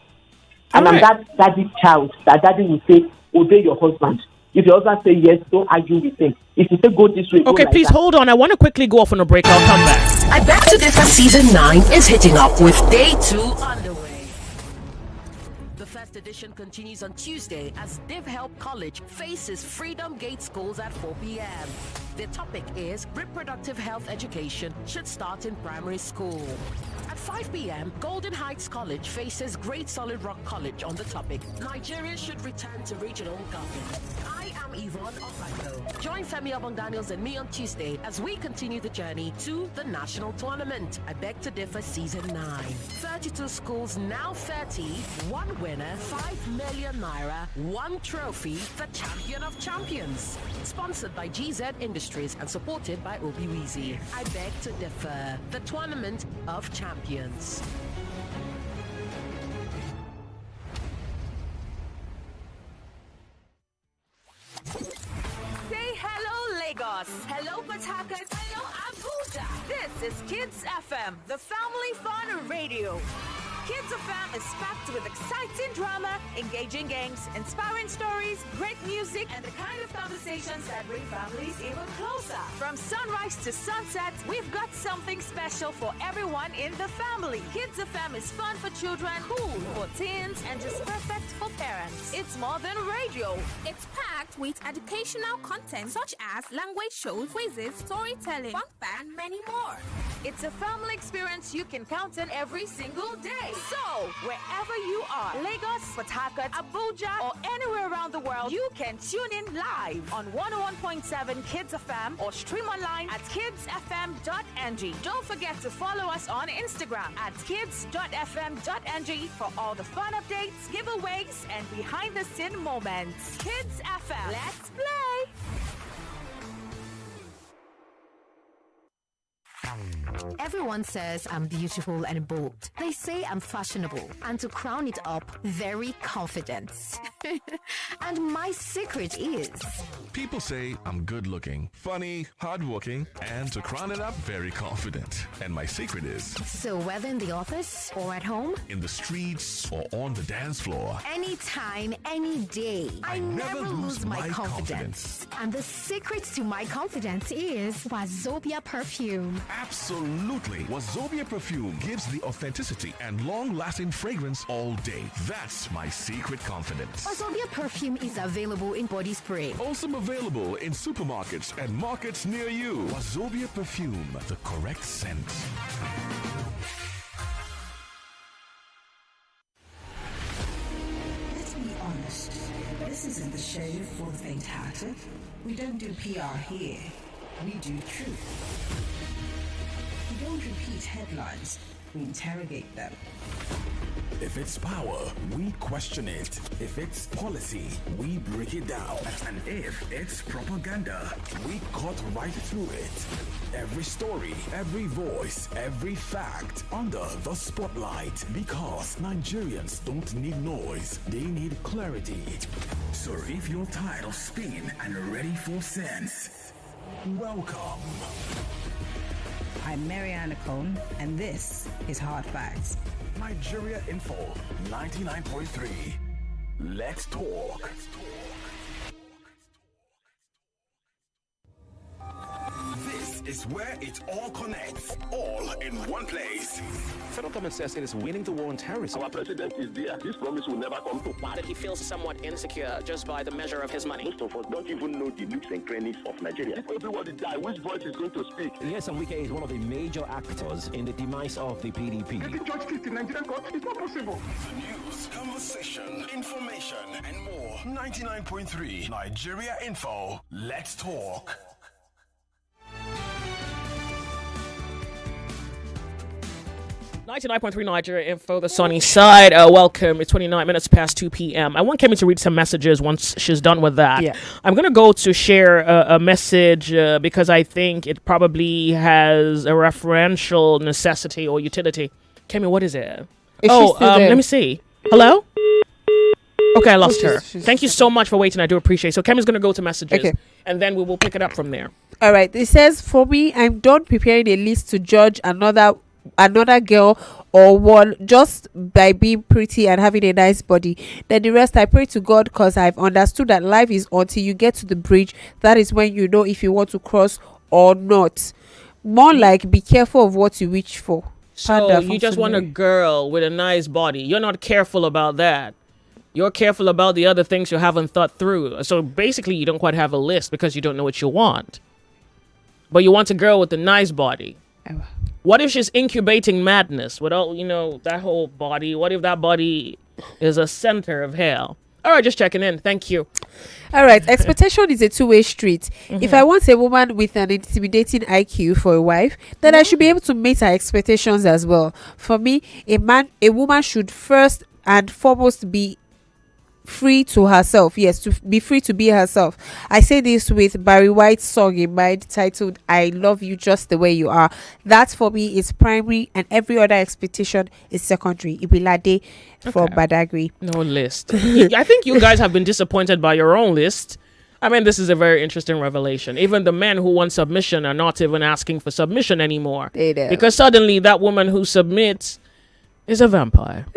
And I'm that daddy's child. That daddy will say, obey your husband. If your husband say yes, don't argue with him. If you say go this way, okay, go please like that. hold on. I want to quickly go off on a break. I'll come back. I Beg to Differ Season 9 is hitting up with Day 2 underway. The first edition continues on Tuesday as Div Help College faces Freedom Gate Schools at 4 p.m. The topic is reproductive health education should start in primary school. At 5 p.m., Golden Heights College faces Great Solid Rock College on the topic, Nigeria should return to regional government. I am Yvonne Ofako. Join Femi Abong-Daniels and me on Tuesday as we continue the journey to the national tournament. I Beg to Differ Season 9. 32 schools, now 30. One winner, 5 million naira. One trophy, the champion of champions. Sponsored by GZ Industries and supported by Obiwizi. I Beg to Differ, the tournament of champions. Say hello, Lagos. Hello, Port Harcourt. Hello, Abuja. This is Kids FM, the family fun radio. Kids FM is packed with exciting drama, engaging games, inspiring stories, great music, and the kind of conversations that bring families even closer. From sunrise to sunset, we've got something special for everyone in the family. Kids FM is fun for children, cool for teens, and just perfect for parents. It's more than radio. It's packed with educational content such as language shows, quizzes, storytelling, fun facts, and many more. It's a family experience you can count on every single day. So, wherever you are, Lagos, Port Harcourt, Abuja, or anywhere around the world, you can tune in live on 101.7 Kids FM or stream online at kidsfm.ng. Don't forget to follow us on Instagram at kids.fm.ng for all the fun updates, giveaways, and behind-the-scene moments. Kids FM, let's play! Everyone says I'm beautiful and bold. They say I'm fashionable, and to crown it up, very confident. And my secret is... People say I'm good looking, funny, hardworking, and to crown it up, very confident. And my secret is... So whether in the office or at home, in the streets or on the dance floor, anytime, any day, I never lose my confidence. And the secret to my confidence is Wazobia perfume. Absolutely. Wazobia perfume gives the authenticity and long-lasting fragrance all day. That's my secret confidence. Wazobia perfume is available in body spray. Also available in supermarkets and markets near you. Wazobia perfume, the correct scent. Let's be honest. This isn't the show for the faint-hearted. We don't do PR here. We do truth. We don't repeat headlines, we interrogate them. If it's power, we question it. If it's policy, we break it down. And if it's propaganda, we cut right through it. Every story, every voice, every fact under the spotlight. Because Nigerians don't need noise, they need clarity. So if you're tired of spin and ready for sense, welcome. I'm Mariana Cone, and this is Hard Facts. Nigeria Info 99.3. Let's talk. This is where it all connects, all in one place. Federal government says it is winning the war on terrorism. Our president is there. This promise will never come to pass. He feels somewhat insecure just by the measure of his money. Most of us don't even know the nooks and crannies of Nigeria. If everybody die, which voice is going to speak? Yes, Wike is one of the major actors in the demise of the PDP. Getting judge kicked in Nigerian court is not possible. The news, conversation, information, and more. 99.3 Nigeria Info. Let's talk. .3 Nigeria Info, the sunny side. Welcome. It's 29 minutes past 2 p.m. I want Kemi to read some messages once she's done with that. Yeah. I'm going to go to share a message because I think it probably has a referential necessity or utility. Kemi, what is it? Let me see. Hello? Okay, I lost her. Thank you so much for waiting. I do appreciate it. So Kemi's going to go to messages, and then we will pick it up from there. All right. It says, for me, I'm done preparing a list to judge another girl or one just by being pretty and having a nice body. Then the rest I pray to God, because I've understood that life is until you get to the bridge. That is when you know if you want to cross or not. More like be careful of what you wish for. So you just want a girl with a nice body. You're not careful about that. You're careful about the other things you haven't thought through. So basically you don't quite have a list because you don't know what you want. But you want a girl with a nice body. What if she's incubating madness with all, that whole body? What if that body is a center of hell? All right, just checking in. Thank you. All right, expectation is a two-way street. If I want a woman with an intimidating IQ for a wife, then I should be able to meet her expectations as well. For me, a woman should first and foremost be free to herself. Yes, to be free to be herself. I say this with Barry White's song in mind titled "I Love You Just the Way You Are." That for me is primary, and every other expectation is secondary. Ibilade from Badagry. No list. I think you guys have been disappointed by your own list. I mean, this is a very interesting revelation. Even the men who want submission are not even asking for submission anymore. They do. Because suddenly that woman who submits is a vampire.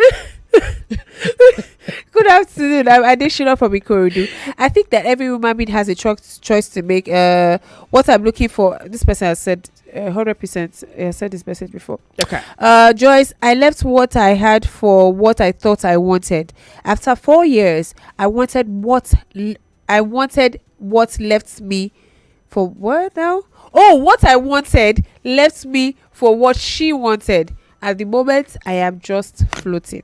Good afternoon. I'm Adeshina from Ikorodu. I think that every woman being has a choice to make. What I'm looking for, this person has said 100%. I said this message before. Okay. Joyce, I left what I had for what I thought I wanted. After 4 years, I wanted what left me for what now? Oh, what I wanted left me for what she wanted. At the moment, I am just floating.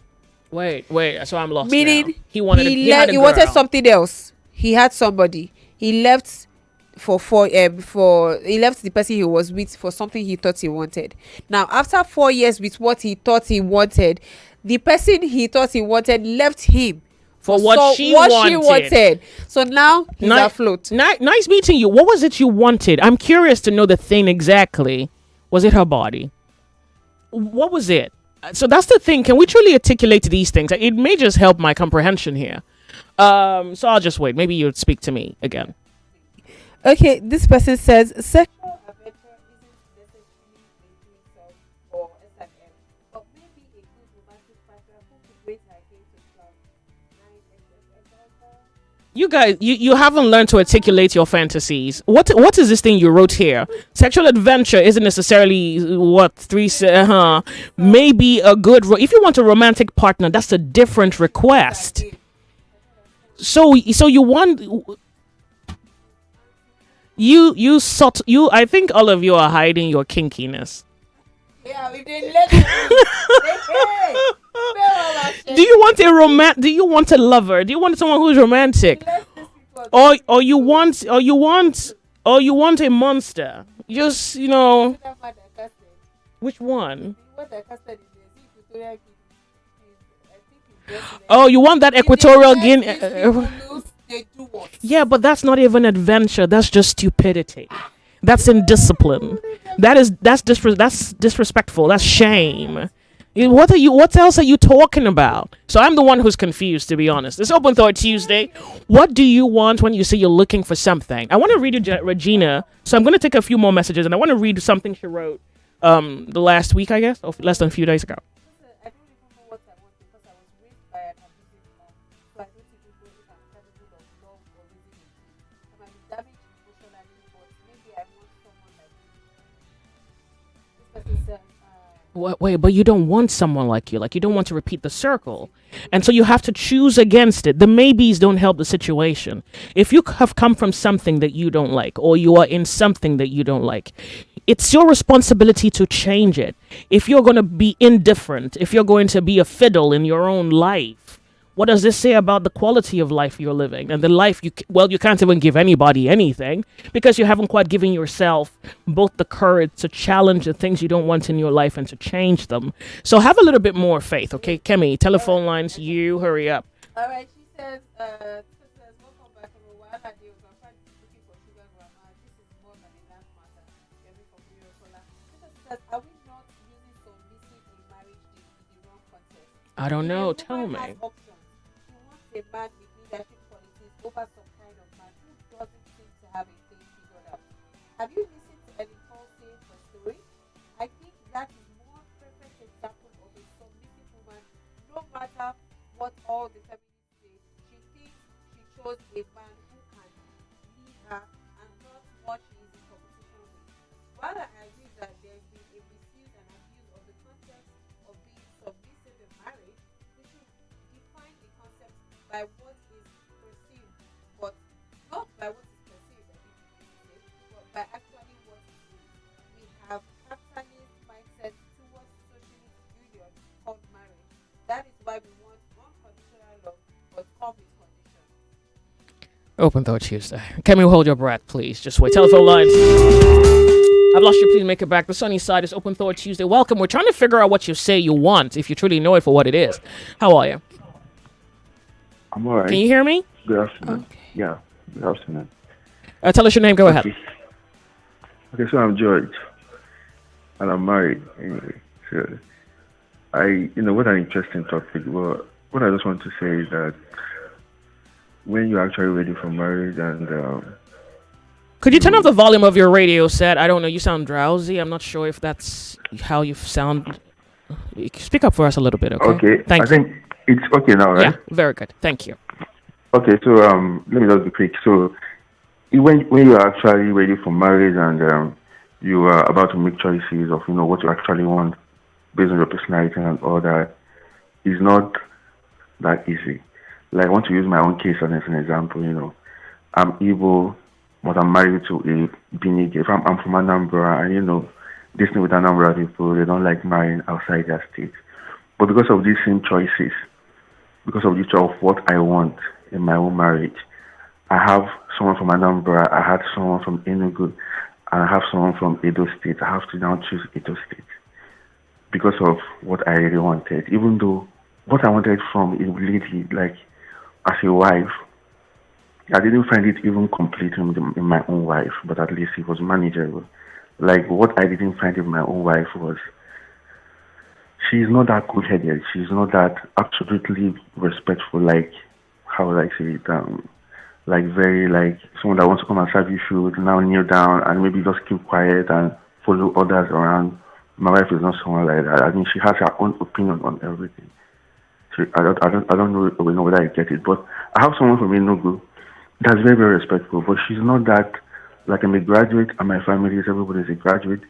Wait, so I'm lost. Meaning, now. He wanted he wanted something else. He had somebody. He left he left the person he was with for something he thought he wanted. Now, after 4 years with what he thought he wanted, the person he thought he wanted left him for what she wanted. So now he's afloat. Nice meeting you. What was it you wanted? I'm curious to know the thing exactly. Was it her body? What was it? So that's the thing. Can we truly articulate these things? It may just help my comprehension here. So I'll just wait. Maybe you'd speak to me again. Okay, this person says sexual adventure isn't necessarily a good self or SMM, but maybe a good romantic partner who could raise her game to club. You guys, you haven't learned to articulate your fantasies. What is this thing you wrote here? Sexual adventure isn't necessarily maybe a good. If you want a romantic partner, that's a different request. So you want you. I think all of you are hiding your kinkiness. Yeah, if they let Do you want a lover? Do you want someone who's romantic? Or you want a monster? Just, which one? Oh, you want that Equatorial Guinea? Yeah, but that's not even adventure. That's just stupidity. That's indiscipline. That's disrespectful. That's shame. What else are you talking about? So I'm the one who's confused, to be honest. It's Open Thought Tuesday. What do you want when you say you're looking for something? I want to read you Regina. So I'm going to take a few more messages, and I want to read something she wrote the last week, I guess, or less than a few days ago. Wait, but you don't want someone like you. Like, you don't want to repeat the circle. And so you have to choose against it. The maybes don't help the situation. If you have come from something that you don't like, or you are in something that you don't like, it's your responsibility to change it. If you're going to be indifferent, if you're going to be a fiddle in your own life, what does this say about the quality of life you're living? And the life you can't even give anybody anything because you haven't quite given yourself both the courage to challenge the things you don't want in your life and to change them. So have a little bit more faith, okay? Kemi, telephone lines, you hurry up. All right, she says, welcome back from a while. I was looking for sugar grandma. This is more than a land matter. She says, are we not using submissive in marriage in the wrong context? I don't know. Tell me. A man with leadership qualities over some kind of man who doesn't seem to have a thing figured out. Have you listened to Ellen Paul's story? I think that is more perfect example of a submissive woman. No matter what all the feminists say, she thinks she chose a man who can lead her and not what she is in competition with. While I agree that there has been a misuse and abuse of the concept of being submissive in marriage, we should define the concept by what is perceived, but not by what is perceived, but by actually what it is. We have capitalist mindset towards socialist union called marriage. That is why we want unconditional love, but come with conditions. Open Thought Tuesday. Can we hold your breath, please? Just wait. Telephone lines. I've lost you. Please make it back. The sunny side is Open Thought Tuesday. Welcome. We're trying to figure out what you say you want, if you truly know it for what it is. How are you? I'm all right. Can you hear me? Good afternoon. Okay. Yeah, good afternoon. Tell us your name. Go ahead. Okay, so I'm George, and I'm married. Anyway, so what an interesting topic. Well, what I just want to say is that when you're actually ready for marriage and could you turn off the volume of your radio set? I don't know. You sound drowsy. I'm not sure if that's how you sound. Speak up for us a little bit, okay? Okay. Thank you. I think it's okay now, right? Yeah, very good. Thank you. Okay, so let me just be quick. So when you are actually ready for marriage and you are about to make choices of what you actually want based on your personality and all that, is not that easy. Like I want to use my own case as an example. I'm Igbo, but I'm married to a Binige. If I'm from Anambra, and this thing with Anambra people, they don't like marrying outside their state. But because of these same choices, because of the choice of what I want in my own marriage, I have someone from Anambra, I had someone from Enugu, and I have someone from Edo State. I have to now choose Edo State because of what I really wanted. Even though what I wanted from a lady, like as a wife, I didn't find it even complete in my own wife, but at least it was manageable. Like what I didn't find in my own wife was she's not that cool-headed. She's not that absolutely respectful, like, how would I say it, like very, like, someone that wants to come and serve you food, now kneel down and maybe just keep quiet and follow others around. My wife is not someone like that. I mean, she has her own opinion on everything. I don't know whether I get it, but I have someone from Enugu that's very, very respectful, but she's not that, like I'm a graduate and my family is, everybody is a graduate.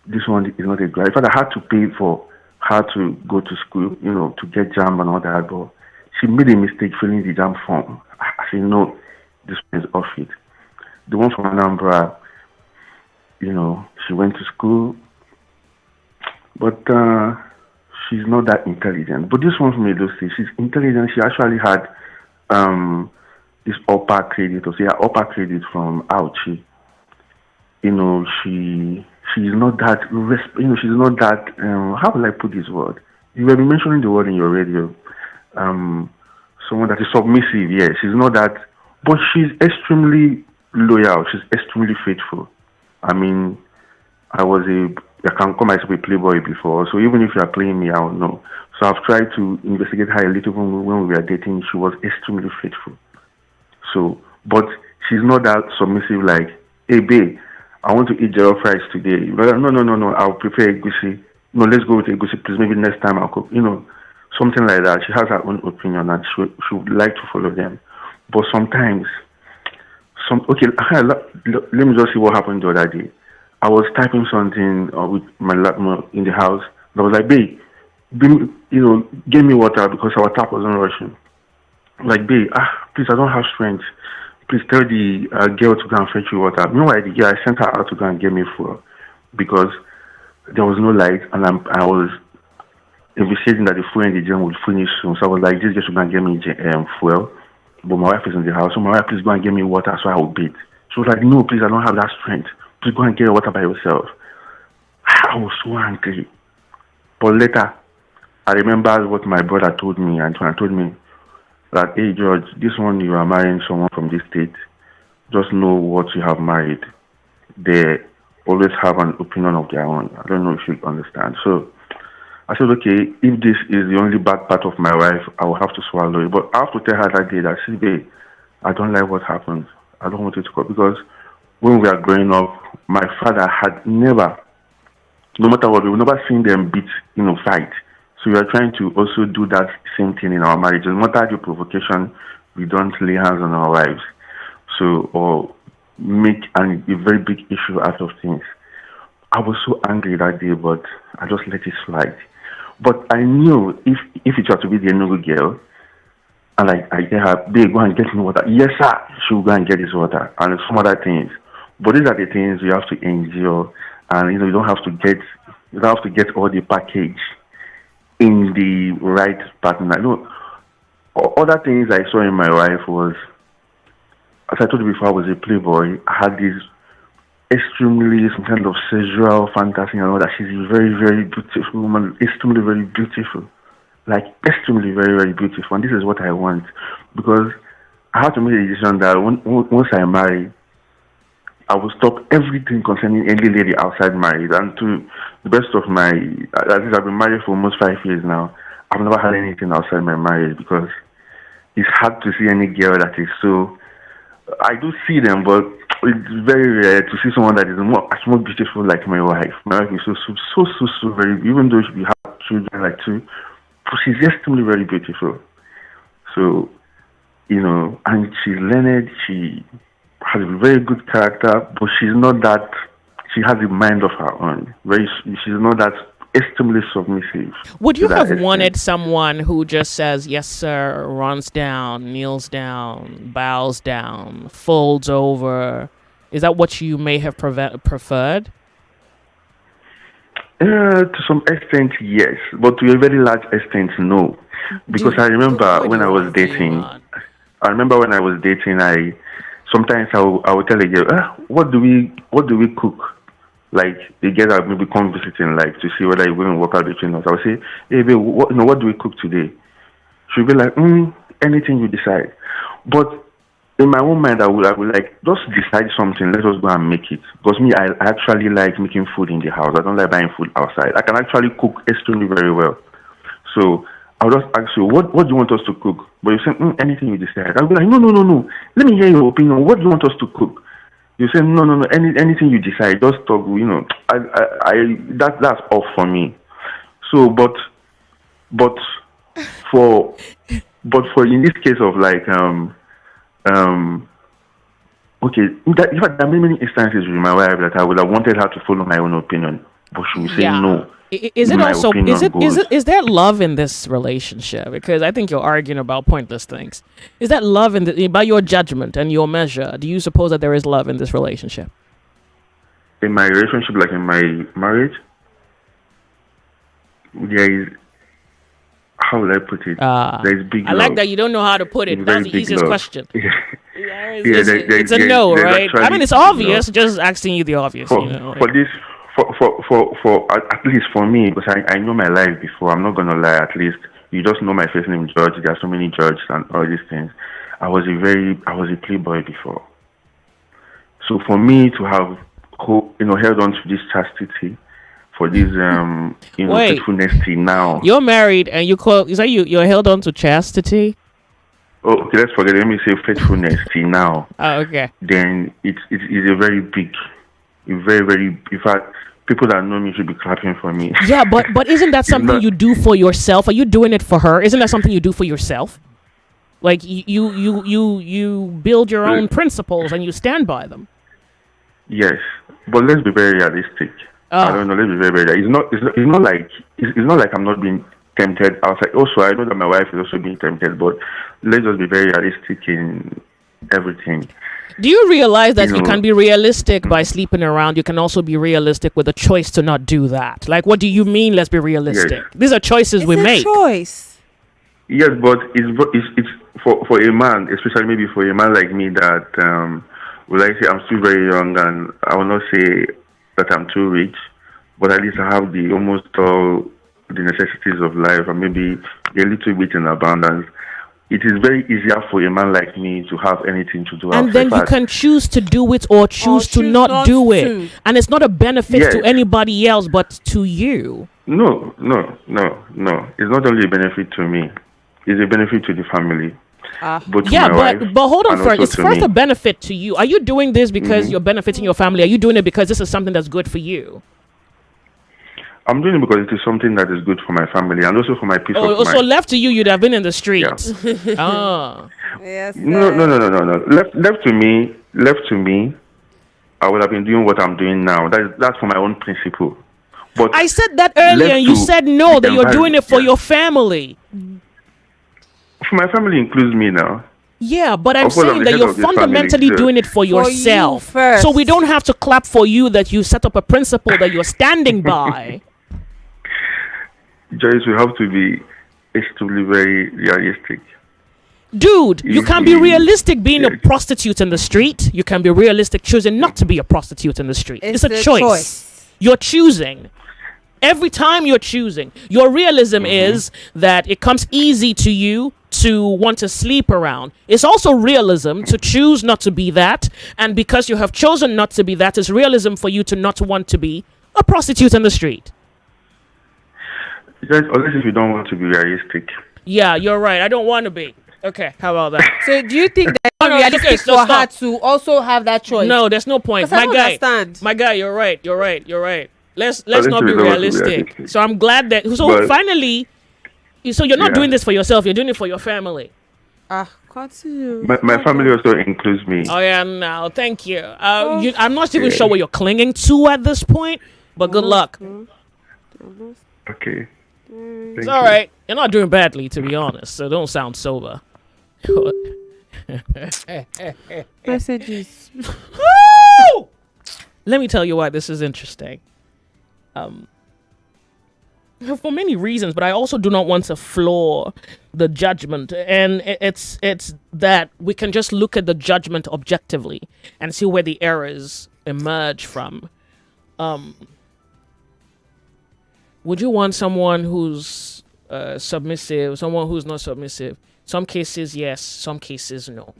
This one is not a graduate. In fact, I had to pay for her to go to school, to get JAM and all that, but she made a mistake filling the JAM form. I said, no, this one is off it. The one from Anambra, she went to school, but she's not that intelligent. But this one from Edo State, she's intelligent. She actually had this upper credit, or say her upper credit from Auchi. She's not that, she's not that, how will I put this word? You have been mentioning the word in your radio. Someone that is submissive, yes. She's not that, but she's extremely loyal. She's extremely faithful. I mean, I can call myself a playboy before, so even if you are playing me, I don't know. So I've tried to investigate her a little bit when we were dating. She was extremely faithful. So, but she's not that submissive like, hey babe, I want to eat jollof rice today. No, I'll prepare egusi. No, let's go with egusi, please. Maybe next time I'll cook. Something like that. She has her own opinion and she would like to follow them. But sometimes, let me just see what happened the other day. I was typing something with my laptop in the house. I was like, babe, give me water because our tap wasn't rushing. Like, babe, please, I don't have strength. Please tell the girl to go and fetch you water. Meanwhile, the girl, I sent her out to go and get me fuel because there was no light and I was envisaging that the fuel in the gym would finish soon. So I was like, this girl should go and get me fuel. But my wife is in the house. So my wife, please go and get me water so I will bathe. She was like, no, please, I don't have that strength. Please go and get water by yourself. I was so angry. But later, I remember what my brother told me, and when he told me that, hey, George, this one you are marrying someone from this state, just know what you have married. They always have an opinion of their own. I don't know if you understand. So I said, okay, if this is the only bad part of my wife, I will have to swallow it. But I have to tell her that day that, see, babe, I don't like what happened. I don't want it to go. Because when we are growing up, my father had never, no matter what, we've never seen them beat, fight. So we are trying to also do that same thing in our marriage. No matter the provocation, we don't lay hands on our wives. So, or make a very big issue out of things. I was so angry that day, but I just let it slide. But I knew if it were to be the Enugu girl, and I tell her, babe, go and get me water. Yes, sir. She will go and get this water and some other things. But these are the things you have to endure, and you don't have to get all the package in the right partner. No, other things I saw in my wife was as I told you before, I was a playboy. I had this extremely some kind of sexual fantasy and all that. She's a very, very beautiful woman, extremely very beautiful. Like extremely very, very beautiful. And this is what I want. Because I had to make a decision that once I marry, I will stop everything concerning any lady outside marriage. And to the best of my, at least I've been married for almost 5 years now. I've never had anything outside my marriage because it's hard to see any girl that is so. I do see them, but it's very rare to see someone that is more beautiful like my wife. My wife is so very. Even though we have children like two, but she's extremely very beautiful. So, and she's learned. She has a very good character, but she's not that. She has a mind of her own. She's not that extremely submissive. Would you have wanted someone who just says yes sir, runs down, kneels down, bows down, folds over? Is that what you may have preferred? To some extent, yes, but to a very large extent, no. Because I remember when I was dating. Sometimes I would tell a girl, what do we cook? Like the girl that maybe come visiting, like to see whether you're going to work out between us. I would say, hey babe, what do we cook today? She'll be like, anything you decide. But in my own mind, I would like just decide something. Let us go and make it. Because me, I actually like making food in the house. I don't like buying food outside. I can actually cook extremely very well. So I'll just ask you, what do you want us to cook? But you say, anything you decide. I'll be like, no. Let me hear your opinion. What do you want us to cook? You say, no, anything you decide. Just talk, that's off for me. So, but for in this case of like, okay, in fact, there are many instances with my wife that I would have wanted her to follow my own opinion, but she would say no. Is there love in this relationship? Because I think you're arguing about pointless things. Is that love by your judgment and your measure? Do you suppose that there is love in this relationship? In my relationship, like in my marriage, there is. How would I put it? There is big love. I like that you don't know how to put it. That's the easiest question. It's a no, right? I mean, it's obvious. Just asking you the obvious. For at least for me, because I know my life before, I'm not gonna lie. At least you just know my first name, George. There are so many Georges and all these things. I was a playboy before. So for me to have held on to this chastity, for this faithfulness till now. You're married and you're held on to chastity. Oh, okay. Let's forget. Let me say faithfulness till now. Oh, okay. Then it's a very big, very. In fact, people that know me should be clapping for me. Yeah, but isn't that something you do for yourself? Are you doing it for her? Isn't that something you do for yourself? Like you build your own principles and you stand by them. Yes, but let's be very realistic. I don't know. Let's be very, very. It's not like I'm not being tempted outside. Also, I know that my wife is also being tempted, but let's just be very realistic in everything. Do you realize that you can be realistic by sleeping around? You can also be realistic with a choice to not do that. Like, what do you mean? Let's be realistic. Yes. These are choices we make. Choice. Yes, but it's for a man, especially maybe for a man like me that would I say I'm still very young, and I will not say that I'm too rich, but at least I have almost all the necessities of life, and maybe a little bit in abundance. It is very easier for a man like me to have anything to do. And then you can choose to do it or choose to not do it. And it's not a benefit to anybody else but to you. No. It's not only a benefit to me. It's a benefit to the family. But hold on first. It's first a benefit to you. Are you doing this because you're benefiting your family? Are you doing it because this is something that's good for you? I'm doing it because it is something that is good for my family and also for my peace of mind. So left to you, you'd have been in the streets. Yeah. Oh. Yes. No. Left to me, I would have been doing what I'm doing now. That's for my own principle. But I said that earlier, and you said no, that you're doing it for your family. For my family includes me now. Yeah, but I'm saying that you're fundamentally doing it for yourself. So we don't have to clap for you that you set up a principle that you're standing by. Joyce, we have to be extremely very realistic. Dude, you can be realistic being a prostitute in the street. You can be realistic choosing not to be a prostitute in the street. It's a choice. You're choosing. Every time you're choosing. Your realism is that it comes easy to you to want to sleep around. It's also realism to choose not to be that. And because you have chosen not to be that, it's realism for you to not want to be a prostitute in the street. Unless if you don't want to be realistic. Yeah, you're right. I don't want to be. Okay, how about that? So do you think that it's realistic for her to also have that choice? No, there's no point. My guy, you're right. Let's not be realistic. So I'm glad that finally, so you're not doing this for yourself, you're doing it for your family. Continue. My family also includes me. Oh yeah, no, thank you. I'm not even sure what you're clinging to at this point, but good luck. Okay. It's all right. You're not doing badly, to be honest, so don't sound sober. Messages. Let me tell you why this is interesting. For many reasons, but I also do not want to floor the judgment. And it's that we can just look at the judgment objectively and see where the errors emerge from. Would you want someone who's submissive, someone who's not submissive? Some cases, yes. Some cases, no.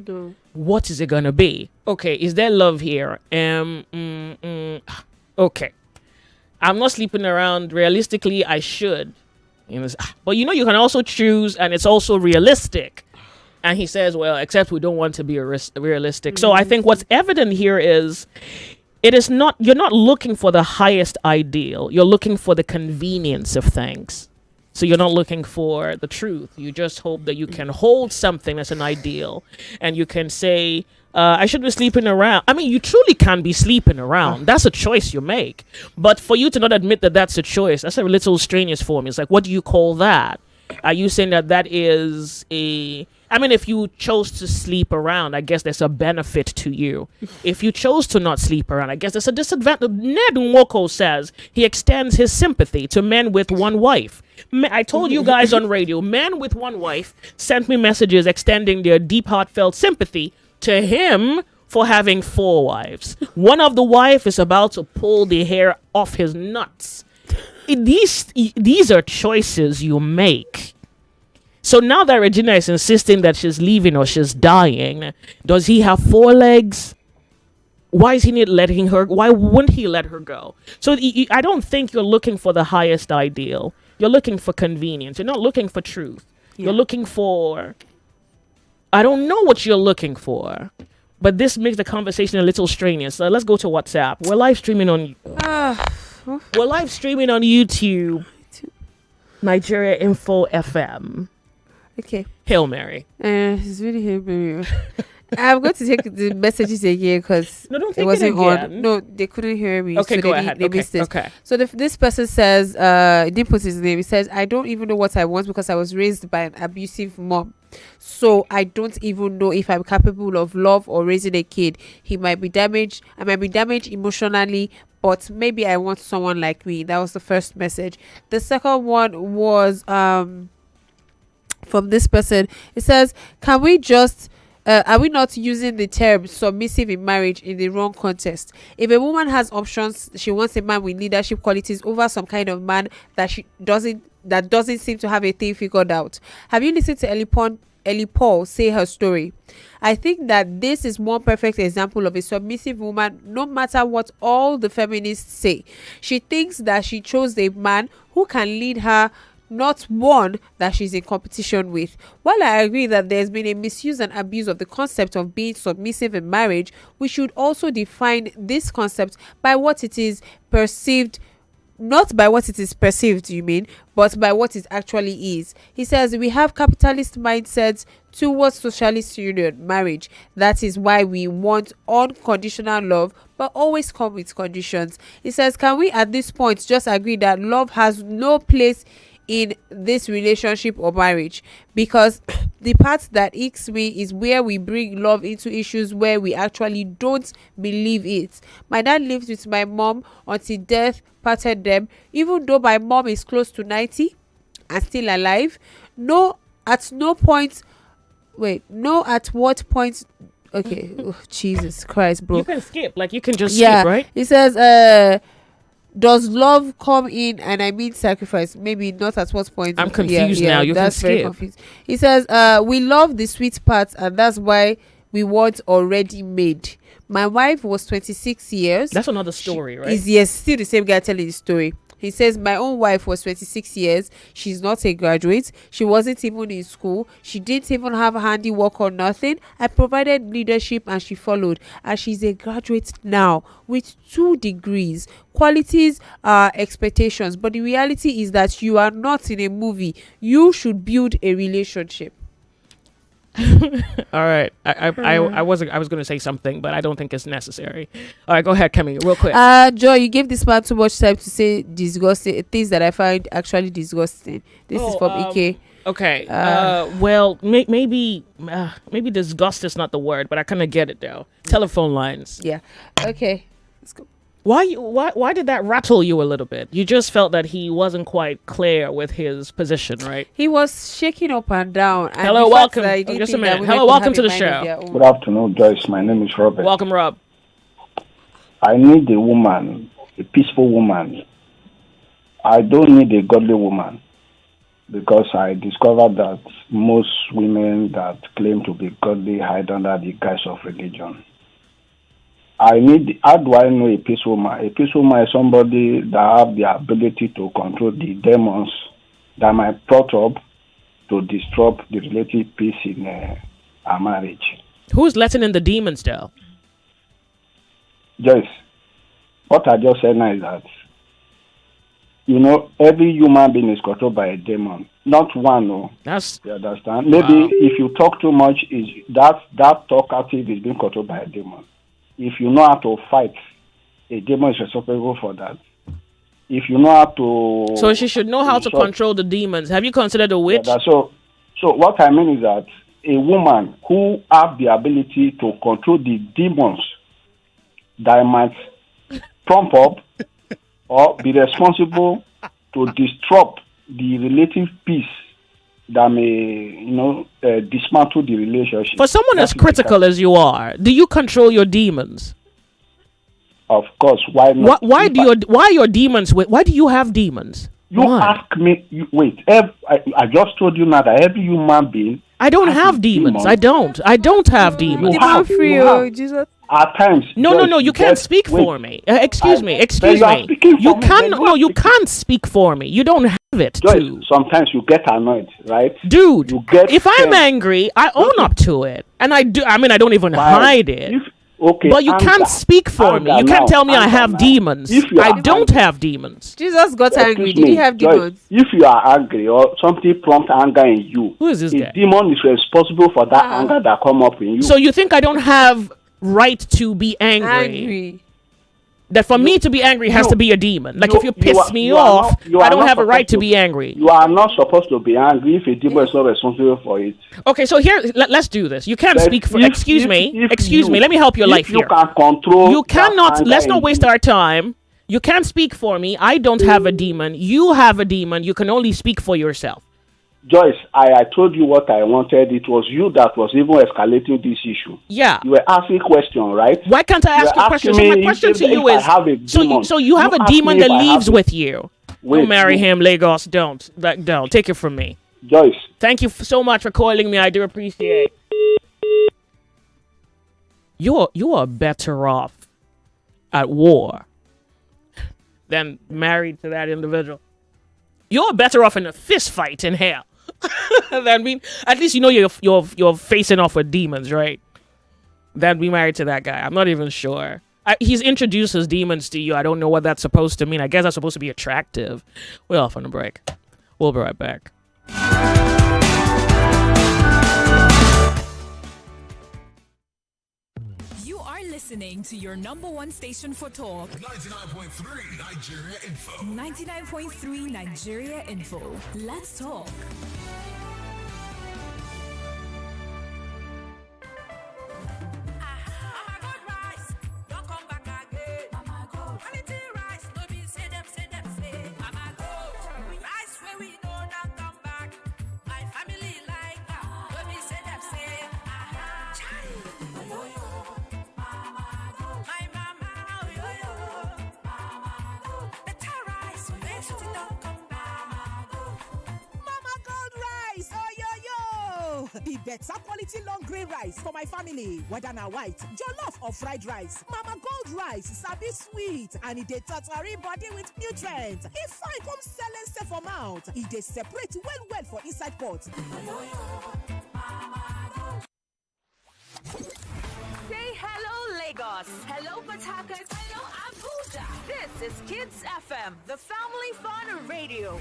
What is it going to be? Okay, is there love here? Okay. I'm not sleeping around. Realistically, I should. But you can also choose, and it's also realistic. And he says, well, except we don't want to be realistic. So I think what's evident here is you're not looking for the highest ideal. You're looking for the convenience of things. So you're not looking for the truth. You just hope that you can hold something as an ideal and you can say, I should be sleeping around. I mean, you truly can be sleeping around. That's a choice you make. But for you to not admit that that's a choice, that's a little strenuous for me. It's like, what do you call that? Are you saying that is if you chose to sleep around, I guess there's a benefit to you. If you chose to not sleep around, I guess there's a disadvantage. Ned Nwoko says he extends his sympathy to men with one wife. I told you guys on radio, men with one wife sent me messages extending their deep, heartfelt sympathy to him for having 4 wives. One of the wife is about to pull the hair off his nuts. These are choices you make. So now that Regina is insisting that she's leaving or she's dying, does he have 4 legs? Why is he not letting her? Why wouldn't he let her go? So I don't think you're looking for the highest ideal. You're looking for convenience. You're not looking for truth. Yeah. You're looking for... I don't know what you're looking for, but this makes the conversation a little strenuous. So let's go to WhatsApp. We're live streaming on... We're live streaming on YouTube. Nigeria Info FM. Okay. Hail Mary. It's really Hail Mary. I'm going to take the messages again because it wasn't on. No, they couldn't hear me. Okay, so go ahead. They missed it. Okay. So this person says, he didn't put his name. He says, I don't even know what I want because I was raised by an abusive mom. So I don't even know if I'm capable of love or raising a kid. I might be damaged emotionally, but maybe I want someone like me. That was the first message. The second one was from this person. It says, can we just are we not using the term submissive in marriage in the wrong context? If a woman has options, she wants a man with leadership qualities over some kind of man that doesn't seem to have a thing figured out. Have you listened to Ellie Paul say her story? I think that this is one perfect example of a submissive woman, no matter what all the feminists say. She thinks that she chose a man who can lead her, not one that she's in competition with. While I agree that there's been a misuse and abuse of the concept of being submissive in marriage, we should also define this concept by what it is perceived, not by what it is perceived, but by what it actually is. He says we have capitalist mindsets towards socialist union, marriage. That is why we want unconditional love, but always come with conditions. He says, can we at this point just agree that love has no place in this relationship or marriage? Because the part that aches me is where we bring love into issues where we actually don't believe it. My dad lived with my mom until death parted them. Even though my mom is close to 90 and still alive, at no point Wait, know at what point. Okay, oh, Jesus Christ, bro. You can skip, like you can just Yeah, skip, right? it says, does love come in, and I mean sacrifice? Maybe not at what point. I'm confused now. You can that's very skip. confused. It says, we love the sweet parts, and that's why we want already made. My wife was 26 years. That's another story, right? Is yes, still the same guy telling the story. He says, my own wife was 26 years. She's not a graduate. She wasn't even in school. She didn't even have handiwork or nothing. I provided leadership and she followed. And she's a graduate now with 2 degrees. Qualities are expectations. But the reality is that you are not in a movie. You should build a relationship. All right. I was going to say something, but I don't think it's necessary. All right, go ahead, Kemi, real quick. Joy, you gave this man too much time to say disgusting things that I find actually disgusting. This is from Ike. Okay. Well, maybe disgust is not the word, but I kind of get it though. Telephone lines. Yeah. Okay. Let's go. Why did that rattle you a little bit? You just felt that he wasn't quite clear with his position, right? He was shaking up and down. And Hello, welcome. Just a minute. Hello, welcome to the show. Good afternoon, Joyce. My name is Robert. Welcome, Rob. I need a woman, a peaceful woman. I don't need a godly woman, because I discovered that most women that claim to be godly hide under the guise of religion. How do I know a peaceful woman? A peaceful woman is somebody that have the ability to control the demons that might plot up to disrupt the relative peace in a marriage. Who's letting in the demons, though? Joyce, what I just said now is that, every human being is controlled by a demon. Not one, no. You understand? Maybe if you talk too much, that talkative is being controlled by a demon. If you know how to fight, a demon is responsible for that. If you know how to... So she should know how to control the demons. Have you considered a witch? Yeah, so what I mean is that a woman who have the ability to control the demons that might prompt up or be responsible to disrupt the relative peace that may, dismantle the relationship. For someone as critical as you are, do you control your demons? Of course. Why not? Why do your demons? Why do you have demons? Ask me. I just told you now that every human being. I don't have demons. I don't have demons. You have. Jesus. At times. No. You can't speak for me. Excuse me. You can't. No, you can't speak for me. You don't have it. Joyce, sometimes you get annoyed, right? Dude, if I'm angry, I own up to it, and I do. I mean, I don't even hide it. But you can't speak for me. You can't tell me I have demons. I don't have demons. Jesus got angry. Did he have demons? If you are angry or something prompt anger in you, who is this guy? Demon is responsible for that anger that come up in you. So you think I don't have right to be angry? That for me to be angry has to be a demon. Like if you piss me off, I don't have a right to be angry. You are not supposed to be angry if a demon is not responsible for it. Okay, so here, let's do this. You can't speak for... Excuse me. Let me help your life here. You can control... You cannot... Let's not waste our time. You can't speak for me. I don't have a demon. You have a demon. You can only speak for yourself. Joyce, I told you what I wanted. It was you that was even escalating this issue. Yeah. You were asking a question, right? Why can't I ask you a question? So my question to you is, so you have a demon that lives with you. Don't marry him, Lagos. Don't. Take it from me. Joyce. Thank you so much for calling me. I do appreciate it. You are better off at war than married to that individual. You're better off in a fist fight in hell. At least you know you're facing off with demons, right? Than be married to that guy. I'm not even sure. He's introduced his demons to you. I don't know what that's supposed to mean. I guess that's supposed to be attractive. We're off on a break. We'll be right back. You are listening to your number one station for talk. 99.3 Nigeria Info. 99.3 Nigeria Info. Let's talk. The better quality long grain rice for my family. Whether na white, jollof or fried rice. Mama Gold rice sabi sweet and e dey totori body with nutrients. E fine come sellense for mouth. E dey separate well for inside pot. Say hello, Lagos. Hello, Port Harcourt. Hello, Abuja. This is Kids FM, the family fun radio.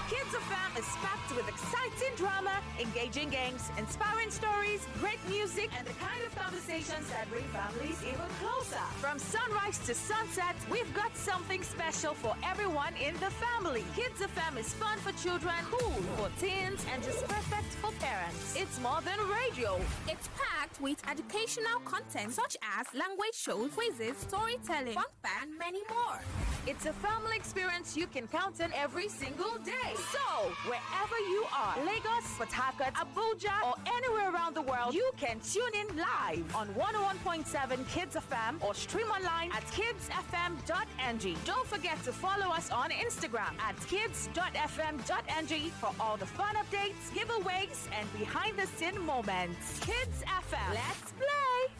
Kids FM is packed with exciting drama, engaging games, inspiring stories, great music, and the kind of conversations that bring families even closer. From sunrise to sunset, we've got something special for everyone in the family. Kids FM is fun for children, cool for teens, and just perfect for parents. It's more than radio. It's packed with educational content such as language shows, quizzes, storytelling, fun fact, and many more. It's a family experience you can count on every single day. So, wherever you are, Lagos, Port Harcourt, Abuja, or anywhere around the world, you can tune in live on 101.7 Kids FM or stream online at kidsfm.ng. Don't forget to follow us on Instagram at kids.fm.ng for all the fun updates, giveaways, and behind-the-scene moments. Kids FM, let's play!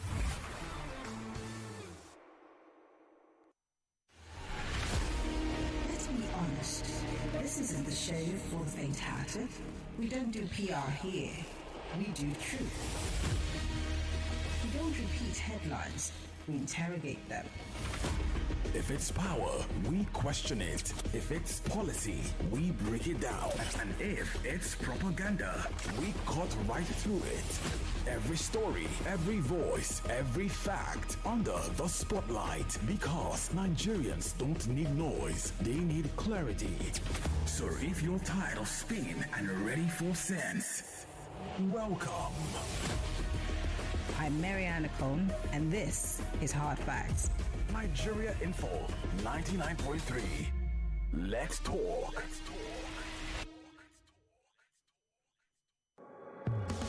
Let's be honest. This isn't the show for the faint-hearted. We don't do PR here. We do truth. We don't repeat headlines. We interrogate them. If it's power, we question it. If it's policy, we break it down. And if it's propaganda, we cut right through it. Every story, every voice, every fact under the spotlight. Because Nigerians don't need noise, they need clarity. So if you're tired of spin and ready for sense, welcome. I'm Mariana Cone, and this is Hard Facts. Nigeria Info 99.3. Let's talk.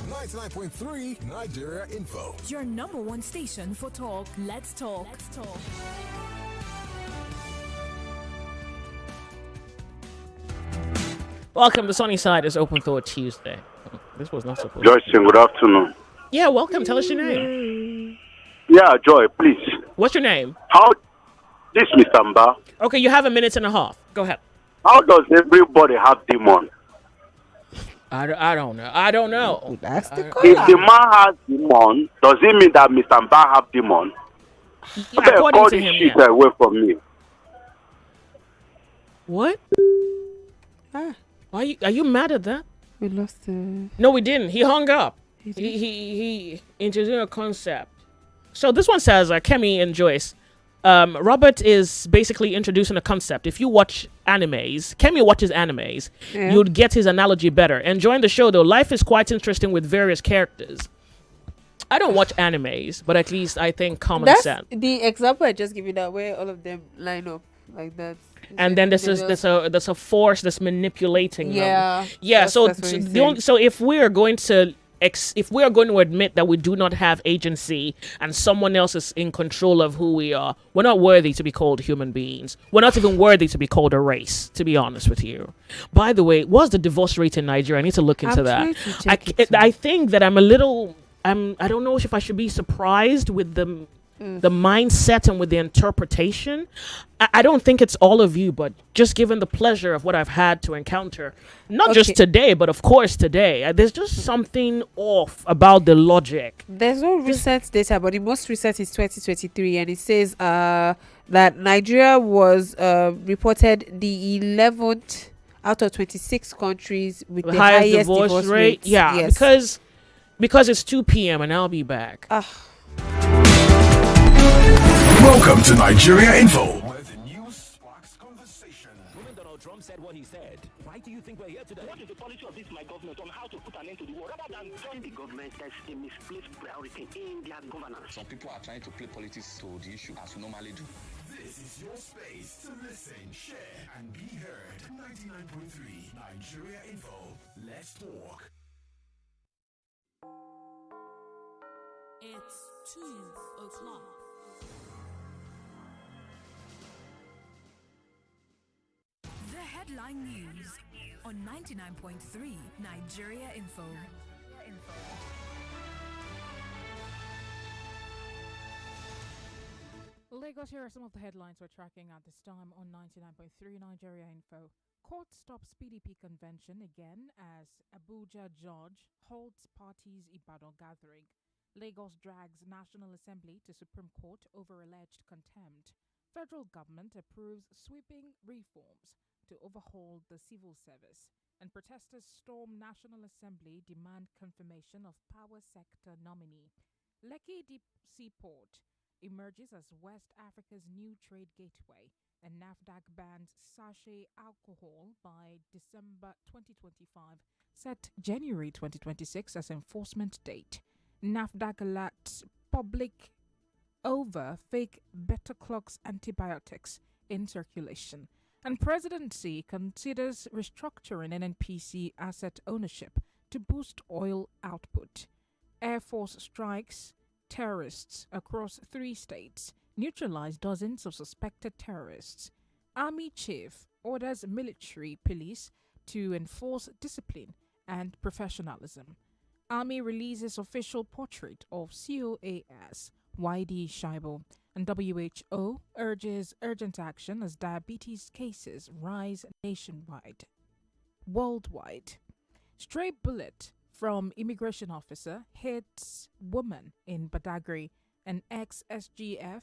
99.3 Nigeria Info. Your number one station for talk. Let's talk. Let's talk. Welcome. The sunny side is open Thought Tuesday. This was not supposed Joyce, to. good afternoon. Yeah, welcome. Tell us your name. Yeah, Joy, please. What's your name? How this Mr. Mba? Okay, you have a minute and a half. Go ahead. How does everybody have demon? I don't know. I don't know. That's the If the man has demon, does it mean that Mr. Mba have demon? Yeah, according call to this him, shit yeah. away from me. What? Are you mad at that? We lost. No, we didn't. He hung up. He introduced a concept. So this one says, Kemi and Joyce, Robert is basically introducing a concept. If you watch animes, Kemi watches animes, Yeah. you'd get his analogy better. Enjoying the show, though. Life is quite interesting with various characters. I don't watch animes, but at least I think common That's sense. the example I just give you that where all of them line up like that. And then there's a force that's manipulating Yeah, them. Yeah. that's what he's saying. So if we are going to admit that we do not have agency and someone else is in control of who we are, we're not worthy to be called human beings. We're not even worthy to be called a race, to be honest with you. By the way, what's the divorce rate in Nigeria? I need to look into that. I think that I don't know if I should be surprised with the mindset and with the interpretation. I don't think it's all of you, but just given the pleasure of what I've had to encounter, not just today, but of course today, there's just something off about the logic. There's no recent data, but the most recent is 2023, and it says that Nigeria was reported the 11th out of 26 countries with the highest divorce rate. Yeah, Yes. because it's 2 p.m. and I'll be back. Welcome to Nigeria Info. When Donald Trump said what he said, why do you think we're here today? What is the policy of this my government on how to put an end to the war? Rather than join the government, there's a misplaced priority in their governance. Some people are trying to play politics to the issue as we normally do. This is your space to listen, share, and be heard. 99.3 Nigeria Info. Let's talk. It's 2 o'clock. The headline news on 99.3 Nigeria Info. Lagos, here are some of the headlines we're tracking at this time on 99.3 Nigeria Info. Court stops PDP convention again as Abuja judge holds party's Ibadan gathering. Lagos drags National Assembly to Supreme Court over alleged contempt. Federal government approves sweeping reforms to overhaul the civil service. And protesters storm National Assembly, demand confirmation of power sector nominee. Lekki Deep Seaport emerges as West Africa's new trade gateway, and NAFDAC bans sachet alcohol by December 2025, set January 2026 as enforcement date. NAFDAC alerts public over fake beta clocks antibiotics in circulation. And presidency considers restructuring NNPC asset ownership to boost oil output. Air Force strikes terrorists across 3 states, neutralize dozens of suspected terrorists. Army chief orders military police to enforce discipline and professionalism. Army releases official portrait of COAS YD Shaibo, and WHO urges urgent action as diabetes cases rise nationwide. Worldwide. Stray bullet from immigration officer hits woman in Badagry, and ex-SGF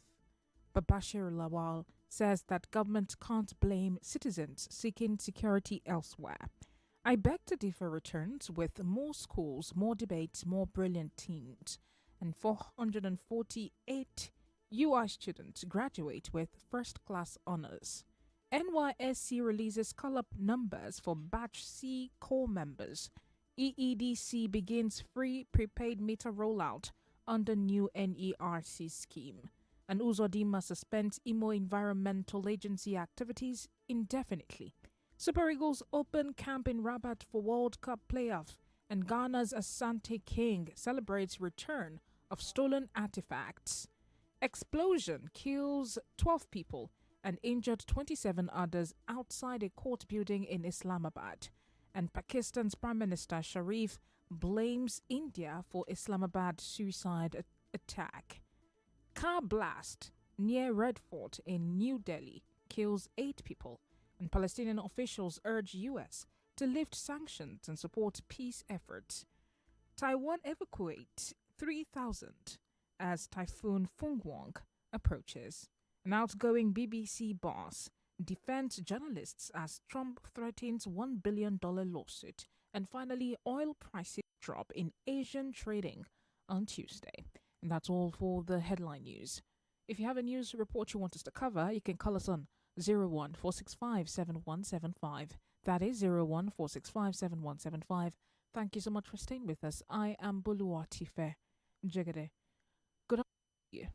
Babashir Lawal says that government can't blame citizens seeking security elsewhere. I beg to differ returns with more schools, more debates, more brilliant teens, and 448 UI students graduate with first-class honors. NYSC releases call-up numbers for Batch C core members. EEDC begins free prepaid meter rollout under new NERC scheme. And Uzodinma suspends Imo Environmental Agency activities indefinitely. Super Eagles open camp in Rabat for World Cup playoff, and Ghana's Asante King celebrates return of stolen artifacts. Explosion kills 12 people and injured 27 others outside a court building in Islamabad. And Pakistan's Prime Minister Sharif blames India for Islamabad suicide attack. Car blast near Red Fort in New Delhi kills 8 people, and Palestinian officials urge U.S. to lift sanctions and support peace efforts. Taiwan evacuates 3,000 as Typhoon Fungwang approaches. An outgoing BBC boss defends journalists as Trump threatens $1 billion lawsuit. And finally, oil prices drop in Asian trading on Tuesday. And that's all for the headline news. If you have a news report you want us to cover, you can call us on 014657175. That is 014657175. Thank you so much for staying with us. I am Buluwatife Jigade. Good afternoon to you.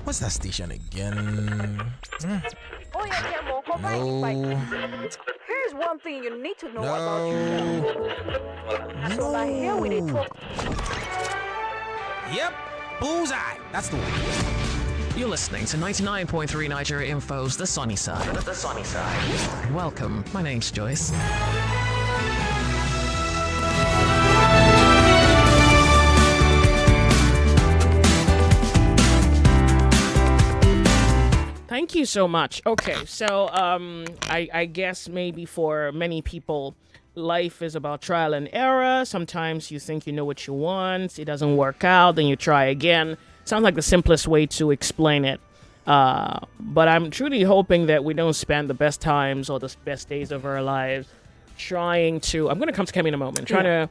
What's that station again? Oh yeah, Demo, come No. Here's one thing you need to know about yourself. So like here we dey talk. Yep, bullseye. That's the one. You're listening to 99.3 Nigeria Info's The Sunny Side. The sunny side. Welcome, my name's Joyce. Thank you so much. Okay, so I guess maybe for many people, life is about trial and error. Sometimes you think you know what you want, it doesn't work out, then you try again. Sounds like the simplest way to explain it. But I'm truly hoping that we don't spend the best times or the best days of our lives trying to. I'm going to come to Kemi in a moment. Trying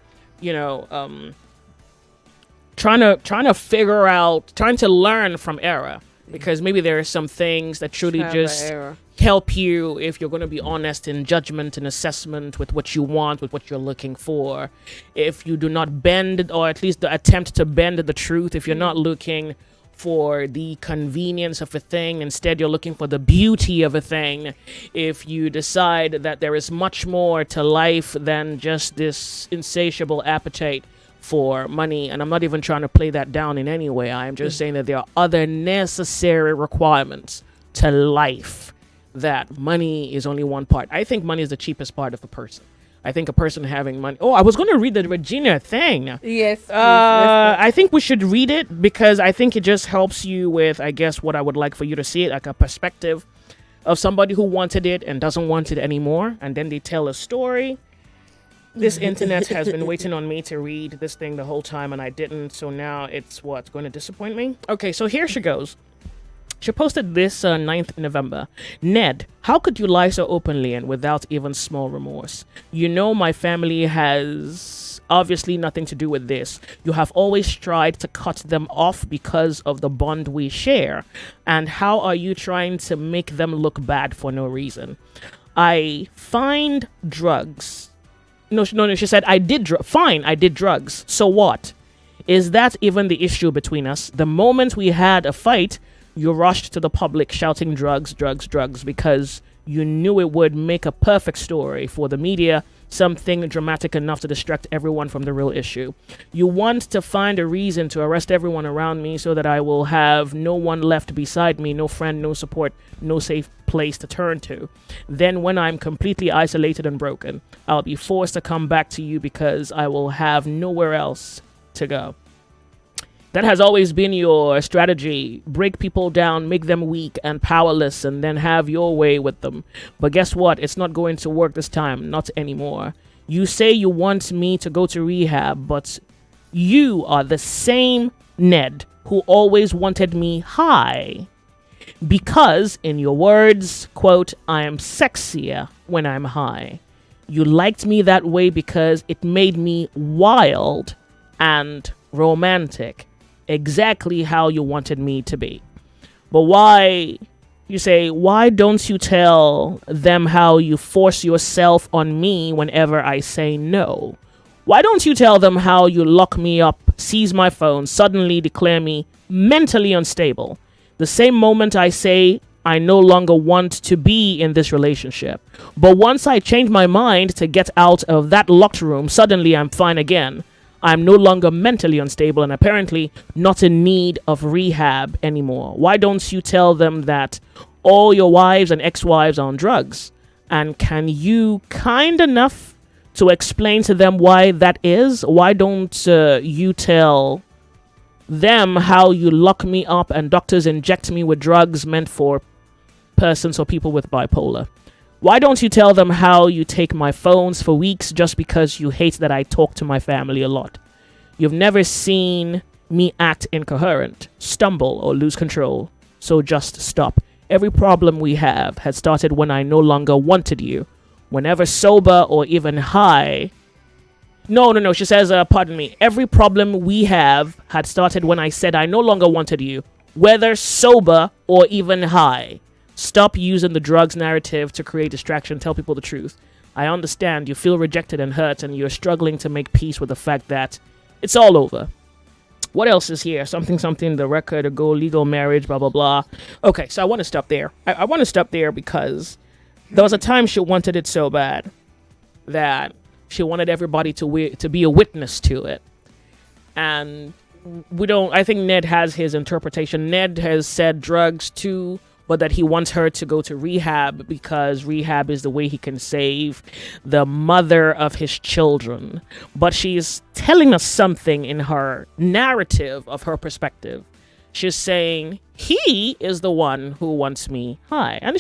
to figure out, trying to learn from error. Because maybe there are some things that truly just help you if you're going to be honest in judgment and assessment with what you want, with what you're looking for. If you do not bend, or at least attempt to bend the truth, if you're not looking for the convenience of a thing, instead you're looking for the beauty of a thing. If you decide that there is much more to life than just this insatiable appetite for money, and I'm not even trying to play that down in any way. I'm just saying that there are other necessary requirements to life that money is only one part. I think money is the cheapest part of a person. I think a person having money. Oh, I was going to read the Regina thing. Yes. Please, I think we should read it because I think it just helps you with, I guess, what I would like for you to see it, like a perspective of somebody who wanted it and doesn't want it anymore. And then they tell a story. This internet has been waiting on me to read this thing the whole time and I didn't. So now it's what? Going to disappoint me? Okay, so here she goes. She posted this 9th November. Ned, how could you lie so openly and without even small remorse? You know my family has obviously nothing to do with this. You have always tried to cut them off because of the bond we share. And how are you trying to make them look bad for no reason? I find drugs. No, she said, I did fine, I did drugs. So what? Is that even the issue between us? The moment we had a fight, you rushed to the public shouting drugs, drugs, drugs, because you knew it would make a perfect story for the media, something dramatic enough to distract everyone from the real issue. You want to find a reason to arrest everyone around me so that I will have no one left beside me, no friend, no support, no safe place to turn to. Then when I'm completely isolated and broken, I'll be forced to come back to you because I will have nowhere else to go. That has always been your strategy. Break people down, make them weak and powerless, and then have your way with them. But guess what? It's not going to work this time. Not anymore. You say you want me to go to rehab, but you are the same Ned who always wanted me high. Because, in your words, quote, I am sexier when I'm high. You liked me that way because it made me wild and romantic. Exactly how you wanted me to be. But why, you say, why don't you tell them how you force yourself on me whenever I say no? Why don't you tell them how you lock me up, seize my phone, suddenly declare me mentally unstable? The same moment I say I no longer want to be in this relationship. But once I change my mind to get out of that locked room, suddenly I'm fine again. I'm no longer mentally unstable and apparently not in need of rehab anymore. Why don't you tell them that all your wives and ex-wives are on drugs? And can you kind enough to explain to them why that is? Why don't you tell them how you lock me up and doctors inject me with drugs meant for persons or people with bipolar? Why don't you tell them how you take my phones for weeks just because you hate that I talk to my family a lot? You've never seen me act incoherent, stumble, or lose control. So just stop. Every problem we have had started when I no longer wanted you. Whenever sober or even high. No. She says, pardon me. Every problem we have had started when I said I no longer wanted you. Whether sober or even high. Stop using the drugs narrative to create distraction. Tell people the truth. I understand you feel rejected and hurt and you're struggling to make peace with the fact that it's all over. What else is here? Something, the record, a goal, legal marriage, blah, blah, blah. Okay, so I want to stop there. I want to stop there because there was a time she wanted it so bad that she wanted everybody to be a witness to it. And I think Ned has his interpretation. Ned has said drugs too, but that he wants her to go to rehab because rehab is the way he can save the mother of his children. But she's telling us something in her narrative of her perspective. She's saying he is the one who wants me high. And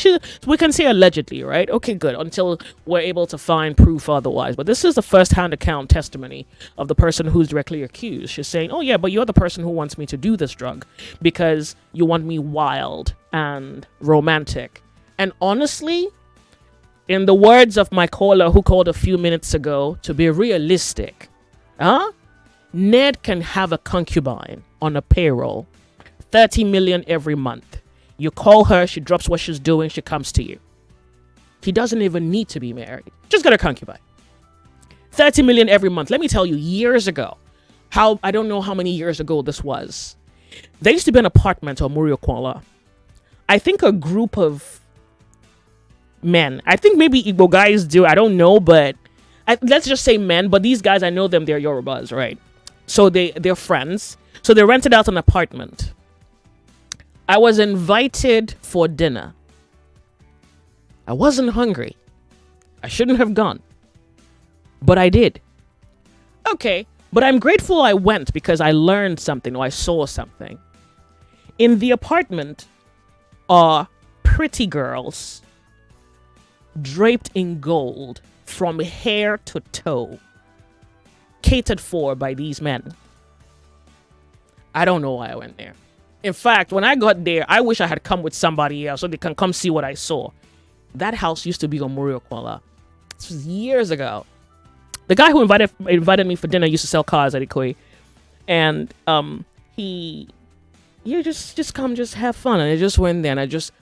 we can say allegedly, right? Okay, good, until we're able to find proof otherwise. But this is the first-hand account testimony of the person who's directly accused. She's saying, oh yeah, but you're the person who wants me to do this drug because you want me wild and romantic. And honestly, in the words of my caller who called a few minutes ago, to be realistic, Ned can have a concubine on a payroll, 30 million every month. You call her, she drops what she's doing, she comes to you. He doesn't even need to be married. Just got a concubine. 30 million every month. Let me tell you, years ago, I don't know how many years ago this was. There used to be an apartment on Muriokwala. I think a group of men, I think maybe Igbo guys do, I don't know, but let's just say men, but these guys, I know them, they're Yorubas, right? So they're friends. So they rented out an apartment. I was invited for dinner. I wasn't hungry. I shouldn't have gone. But I did. Okay, but I'm grateful I went because I learned something or I saw something. In the apartment are pretty girls draped in gold from hair to toe, catered for by these men. I don't know why I went there. In fact, when I got there, I wish I had come with somebody else so they can come see what I saw. That house used to be on Muriokwala. This was years ago. The guy who invited me for dinner used to sell cars at Ikoyi. And you just come, just have fun. And I just went there and I just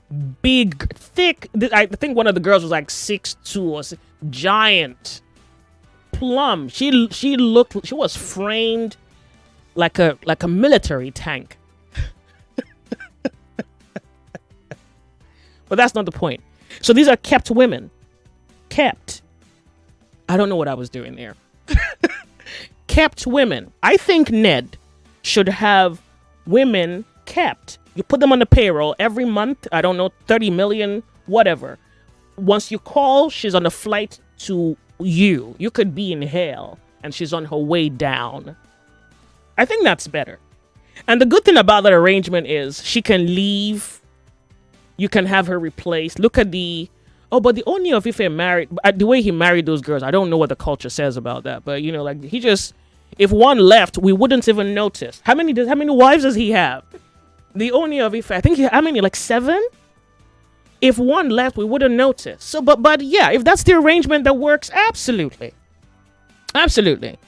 big, thick. I think one of the girls was like 6'2" or giant, plumb. She was framed like a military tank. But that's not the point. So these are kept women. Kept. I don't know what I was doing there. Kept women. I think Ned should have women kept. You put them on the payroll every month. I don't know, 30 million, whatever. Once you call, she's on a flight to you. You could be in hell and she's on her way down. I think that's better. And the good thing about that arrangement is she can leave. You can have her replaced. Look at but the Oni of Ife married, the way he married those girls, I don't know what the culture says about that. But, like if one left, we wouldn't even notice. How many wives does he have? The Oni of Ife, I think how many, like 7? If one left, we wouldn't notice. So, but yeah, if that's the arrangement that works, absolutely. Absolutely.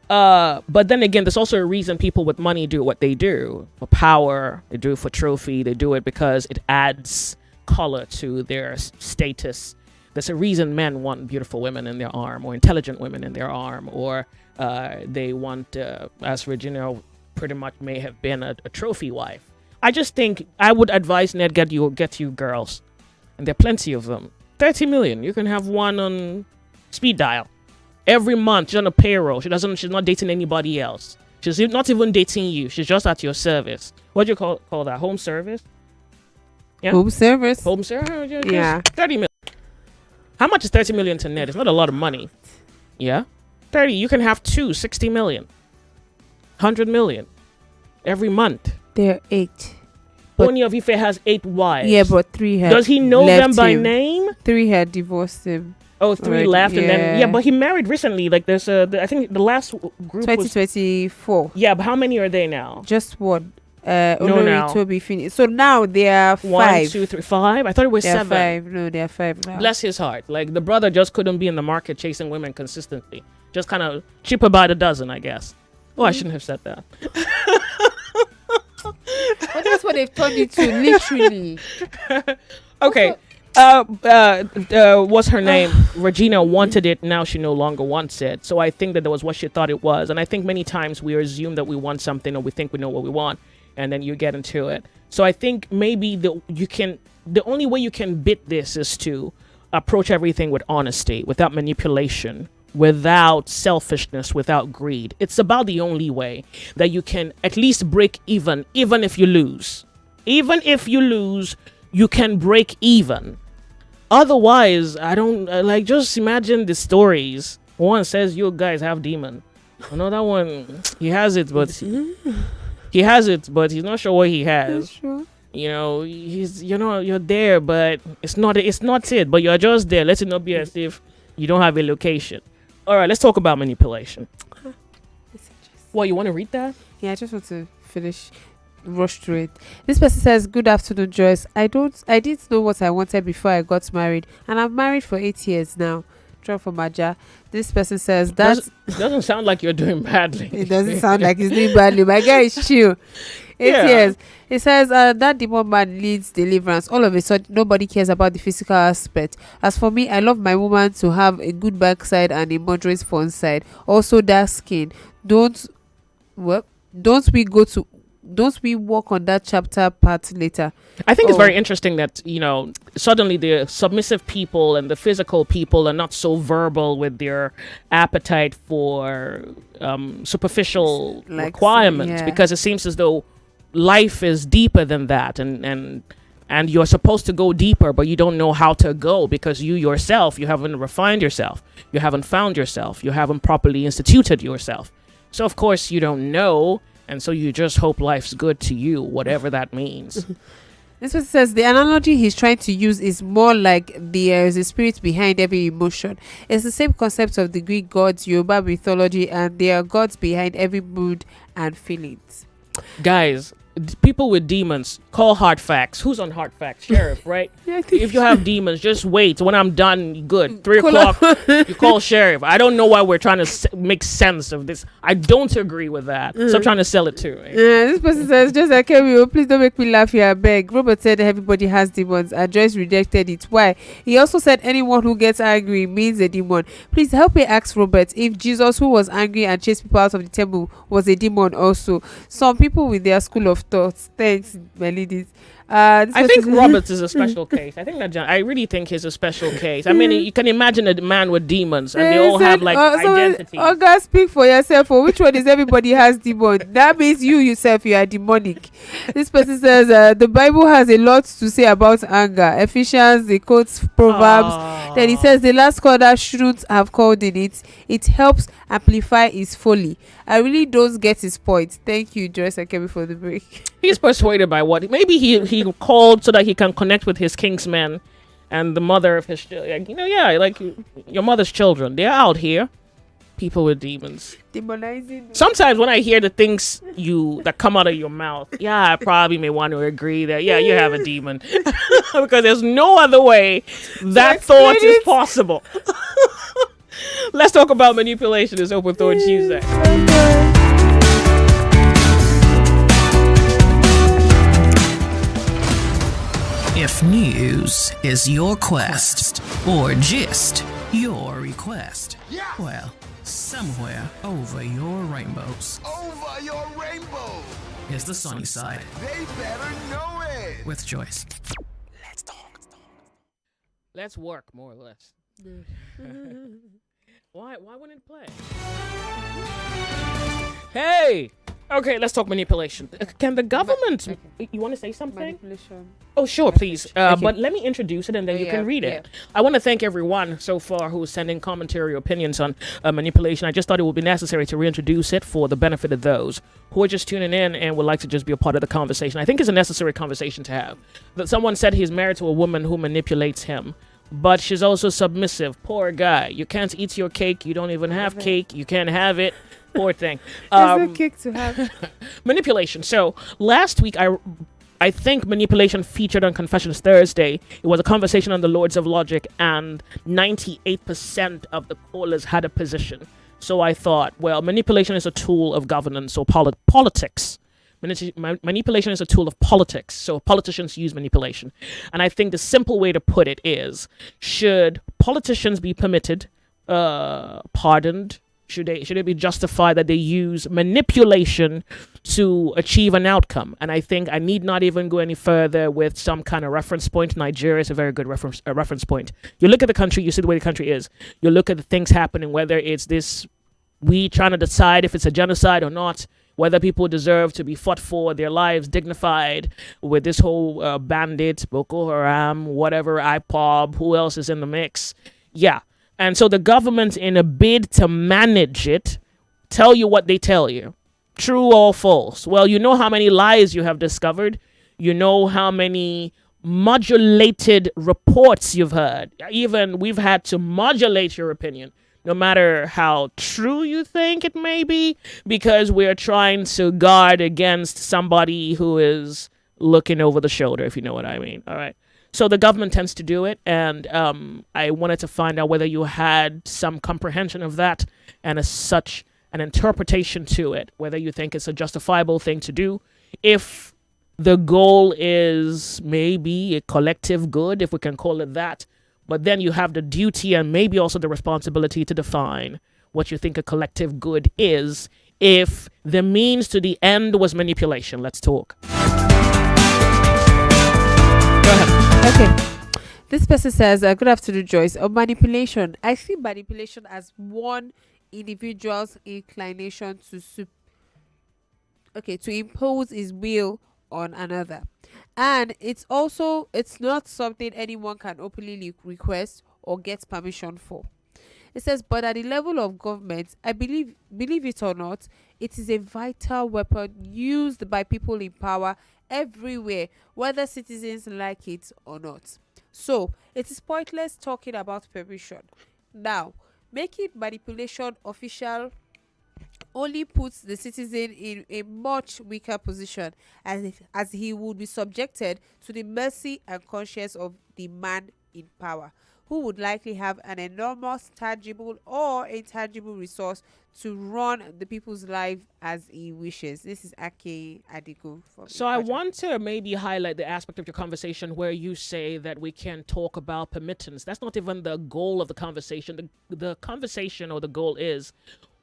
But then again, there's also a reason people with money do what they do. For power, they do it for trophy, they do it because it adds color to their status. There's a reason men want beautiful women in their arm or intelligent women in their arm, or they want, as Regina pretty much may have been, a trophy wife. I just think I would advise Ned get you girls, and there are plenty of them. 30 million, you can have one on speed dial. Every month, she's on a payroll. She's not dating anybody else. She's not even dating you. She's just at your service. What do you call that? Home service? Yeah. Home service. Home service. Yeah. 30 million. How much is 30 million to Ned? It's not a lot of money. Yeah. 30. You can have 60 million. 100 million. Every month. There are 8. Oni of Ife has 8 wives. Yeah, but 3 had. Does he know them by name? 3 had divorced him. Oh, 3 left, and then but he married recently. Like there's I think the last group 2024. Was, yeah, but how many are they now? Just one. No. Toby finished. So now they are 5. 1, 2, 3, 5. I thought it was 7. 5. No, they are 5 now. Bless his heart. Like the brother just couldn't be in the market chasing women consistently. Just kind of cheaper by the dozen, I guess. Oh, I shouldn't have said that. But that's what they've turned it to, literally. Okay. What's her name? Regina wanted it. Now she no longer wants it. So I think that was what she thought it was. And I think many times we assume that we want something or we think we know what we want, and then you get into it. So I think maybe the only way you can bit this is to approach everything with honesty, without manipulation, without selfishness, without greed. It's about the only way that you can at least break even if you lose. Even if you lose, you can break even. Otherwise, I don't just imagine the stories. One says you guys have demon. Another one, he has it, but he's not sure what he has. Sure. You're there, but it's not it, but you're just there. Let it not be as if you don't have a location. All right, let's talk about manipulation. What, you want to read that? Yeah, I just want to rush through it. This person says, good afternoon, Joyce. I didn't know what I wanted before I got married, and I'm married for 8 years now. Drop from Maja. This person says that it doesn't sound like you're doing badly. It doesn't sound like he's doing badly. My guy is chill. 8 years. It says that demon man leads deliverance. All of a sudden, nobody cares about the physical aspect. As for me, I love my woman to have a good backside and a moderate front side. Also, dark skin. Don't we work on that chapter part later? I think it's very interesting that, suddenly the submissive people and the physical people are not so verbal with their appetite for superficial requirements, because it seems as though life is deeper than that. And and you're supposed to go deeper, but you don't know how to go because you yourself, you haven't refined yourself, you haven't found yourself, you haven't properly instituted yourself. So of course you don't know, and so you just hope life's good to you, whatever that means. This one says the analogy he's trying to use is more like there's a spirit behind every emotion. It's the same concept of the Greek gods, Yoruba mythology, and there are gods behind every mood and feelings. Guys, people with demons, call Hard Facts. Who's on Hard Facts? Sheriff, right? Yeah, if you have demons, just wait. When I'm done, good. 3 o'clock, you call Sheriff. I don't know why we're trying to make sense of this. I don't agree with that. Stop trying to sell it to me. Yeah, this person says, just like Kevin, please don't make me laugh here, I beg. Robert said everybody has demons, and Joyce rejected it. Why? He also said anyone who gets angry means a demon. Please help me ask Robert if Jesus, who was angry and chased people out of the temple, was a demon also. Some people with their school of thoughts. Thanks, my ladies. I think Roberts is a special case. I think that I really think he's a special case. I mean, you can imagine a man with demons, and they all have like identity. Oh, God, speak for yourself. Or which one is everybody has demon? That means you yourself, you are demonic. This person says the Bible has a lot to say about anger. Ephesians, they quotes Proverbs. Then he says the last caller shouldn't have called in it. It helps amplify his folly. I really don't get his point. Thank you, Joyce and Kevin, for the break. He's persuaded by what? Maybe he called so that he can connect with his kingsmen and the mother of his, your mother's children. They're out here. People with demons. Demonizing. Sometimes when I hear the things that come out of your mouth, I probably may want to agree that, you have a demon. Because there's no other way that thought is possible. Let's talk about manipulation. It's Open Thought Tuesday. If news is your quest, or gist your request, well, somewhere over your rainbows. Over your rainbow. Is the sunny side. They better know it. With Joyce. Let's work, more or less. Why wouldn't it play? Hey! Okay, let's talk manipulation. Can the government... You want to say something? Manipulation. Oh, sure, please. But let me introduce it and then you can read it. Yeah. I want to thank everyone so far who is sending commentary or opinions on manipulation. I just thought it would be necessary to reintroduce it for the benefit of those who are just tuning in and would like to just be a part of the conversation. I think it's a necessary conversation to have. That someone said he's married to a woman who manipulates him, but she's also submissive. Poor guy. You can't eat your cake. You don't even have cake. You can't have it. Poor thing. There's a cake to have. Manipulation. So last week, I think manipulation featured on Confessions Thursday. It was a conversation on the Lords of Logic, and 98% of the callers had a position. So I thought, well, manipulation is a tool of governance or politics. Manipulation is a tool of politics, so politicians use manipulation. And I think the simple way to put it is, should politicians be permitted, pardoned? Should it be justified that they use manipulation to achieve an outcome? And I think I need not even go any further with some kind of reference point. Nigeria is a very good reference point. You look at the country, you see the way the country is. You look at the things happening, whether it's we trying to decide if it's a genocide or not, whether people deserve to be fought for, their lives dignified, with this whole bandit, Boko Haram, whatever, IPOB, who else is in the mix? Yeah. And so the government, in a bid to manage it, tell you what they tell you. True or false? Well, you know how many lies you have discovered. You know how many modulated reports you've heard. Even we've had to modulate your opinion, no matter how true you think it may be, because we're trying to guard against somebody who is looking over the shoulder, if you know what I mean. All right. So the government tends to do it, and I wanted to find out whether you had some comprehension of that and such an interpretation to it, whether you think it's a justifiable thing to do. If the goal is maybe a collective good, if we can call it that, but then you have the duty and maybe also the responsibility to define what you think a collective good is if the means to the end was manipulation. Let's talk. Go ahead. Okay. This person says, good afternoon, Joyce. On manipulation, I see manipulation as one individual's inclination to impose his will on another. And it's not something anyone can openly request or get permission for. It says, but at the level of government, I believe it or not, it is a vital weapon used by people in power everywhere, whether citizens like it or not. So it is pointless talking about permission. Now, making manipulation official only puts the citizen in a much weaker position, as he would be subjected to the mercy and conscience of the man in power, who would likely have an enormous tangible or intangible resource to run the people's life as he wishes. This is Ake Adigo. So I want to maybe highlight the aspect of your conversation where you say that we can talk about permittance. That's not even the goal of the conversation. The conversation or the goal is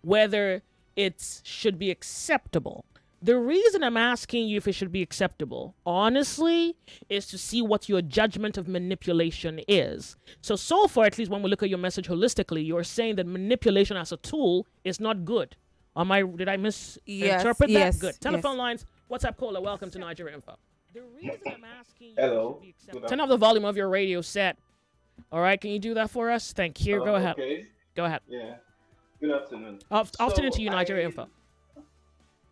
whether it should be acceptable. The reason I'm asking you if it should be acceptable, honestly, is to see what your judgment of manipulation is. So far, at least when we look at your message holistically, you're saying that manipulation as a tool is not good. Did I misinterpret that? Yes. Good. Telephone lines, WhatsApp caller, welcome to Nigeria Info. The reason I'm asking you Hello. turn off the volume of your radio set. All right, can you do that for us? Thank you. Go ahead. Okay. Go ahead. Yeah. Good afternoon. Afternoon to you, Nigeria Info.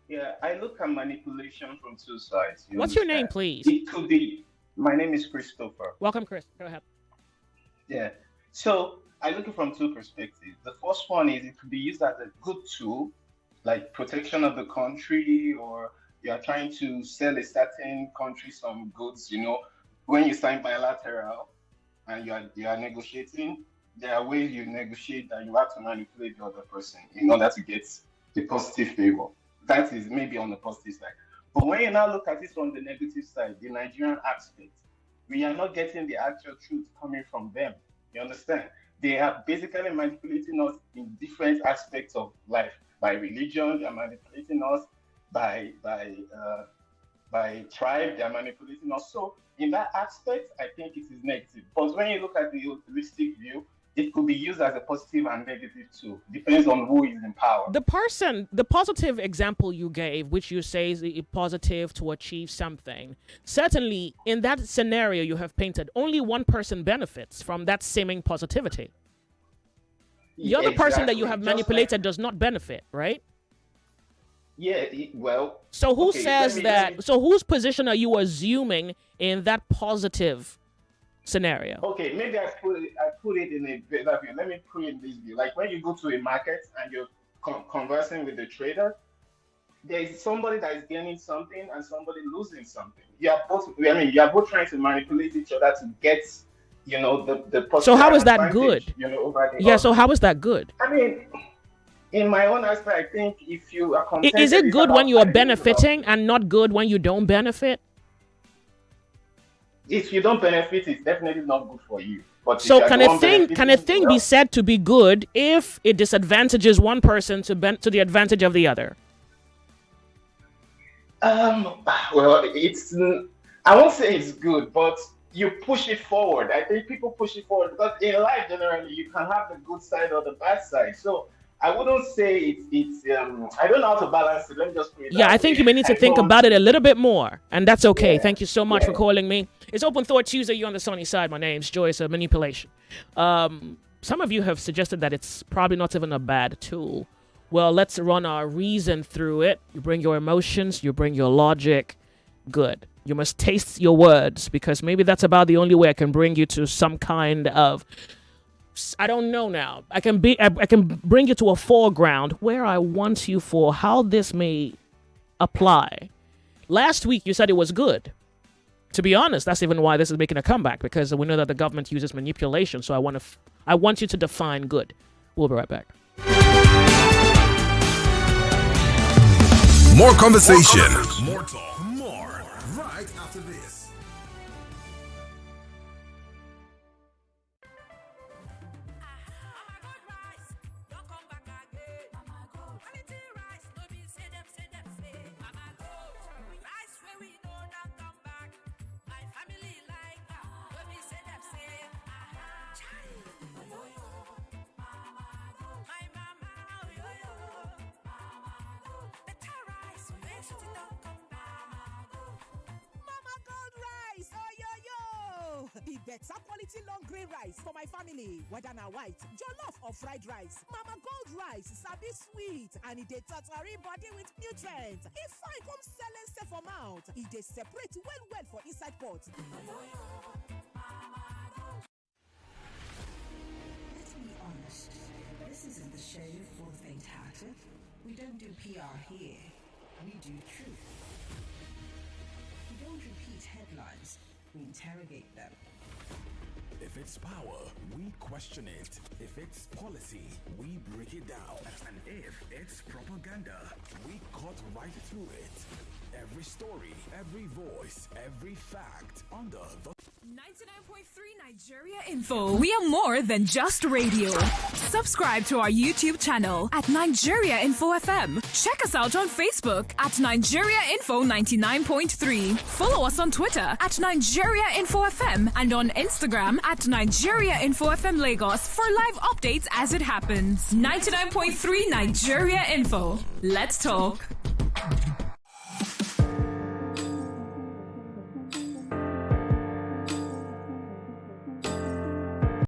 Yeah, I look at manipulation from two sides. What's your name, please? It could be. My name is Christopher. Welcome, Chris. Go ahead. Yeah. So I look at it from two perspectives. The first one is it could be used as a good tool, like protection of the country, or you are trying to sell a certain country some goods. When you sign bilateral and you are negotiating, there are ways you negotiate that you have to manipulate the other person in order to get the positive favor. That is maybe on the positive side. But when you now look at it from the negative side, the Nigerian aspect, we are not getting the actual truth coming from them. You understand? They are basically manipulating us in different aspects of life. By religion, they are manipulating us. By tribe, they are manipulating us. So in that aspect, I think it is negative. But when you look at the holistic view, it could be used as a positive and negative too. Depends on who is in power. The positive example you gave, which you say is positive to achieve something, certainly in that scenario you have painted, only one person benefits from that seeming positivity. The other person that you have manipulated does not benefit, right? Yeah, well. So who says that? So whose position are you assuming in that positive scenario? Okay, maybe I put it in a better view. Let me put it in this view. Like when you go to a market and you're conversing with the trader, there is somebody that is gaining something and somebody losing something. You are both trying to manipulate each other to get, the So how is that good? Over the Yeah, so how is that good? I mean, in my own aspect, I think if you are contented, is it good when you are benefiting and not good when you don't benefit? If you don't benefit, it's definitely not good for you. But so can a thing be said to be good if it disadvantages one person to the advantage of the other? Well, I won't say it's good, but you push it forward. I think people push it forward because in life, generally, you can have the good side or the bad side. So I wouldn't say it's I don't know how to balance it. Let me just put it I think you may need to think about it a little bit more, and that's okay. Yeah. Thank you so much for calling me. It's Open Thought Tuesday. You're on the sunny side. My name's Joyce. Manipulation. Some of you have suggested that it's probably not even a bad tool. Well, let's run our reason through it. You bring your emotions. You bring your logic. Good. You must taste your words, because maybe that's about the only way I can bring you to some kind of, I don't know now. I can bring you to a foreground where I want you for how this may apply. Last week you said it was good. To be honest, that's even why this is making a comeback, because we know that the government uses manipulation. So I want you to define good. We'll be right back. More conversation. More talk. More. Right after this. the better quality long grain rice for my family. Whether na white, jollof or fried rice, Mama Gold rice sabi sweet and e dey totori body with nutrients. E fine come selling for mouth. E dey separate well for inside pot. Let's be honest. This isn't the show for the faint-hearted. We don't do PR here. We do truth. We don't repeat headlines. We interrogate them. If it's power, we question it. If it's policy, we break it down. And if it's propaganda, we cut right through it. Every story, every voice, every fact under the 99.3 Nigeria Info. We are more than just radio. Subscribe to our YouTube channel at Nigeria Info FM. Check us out on Facebook at Nigeria Info 99.3. Follow us on Twitter at Nigeria Info FM and on Instagram at Nigeria Info FM Lagos for live updates as it happens. 99.3 Nigeria Info. Let's talk.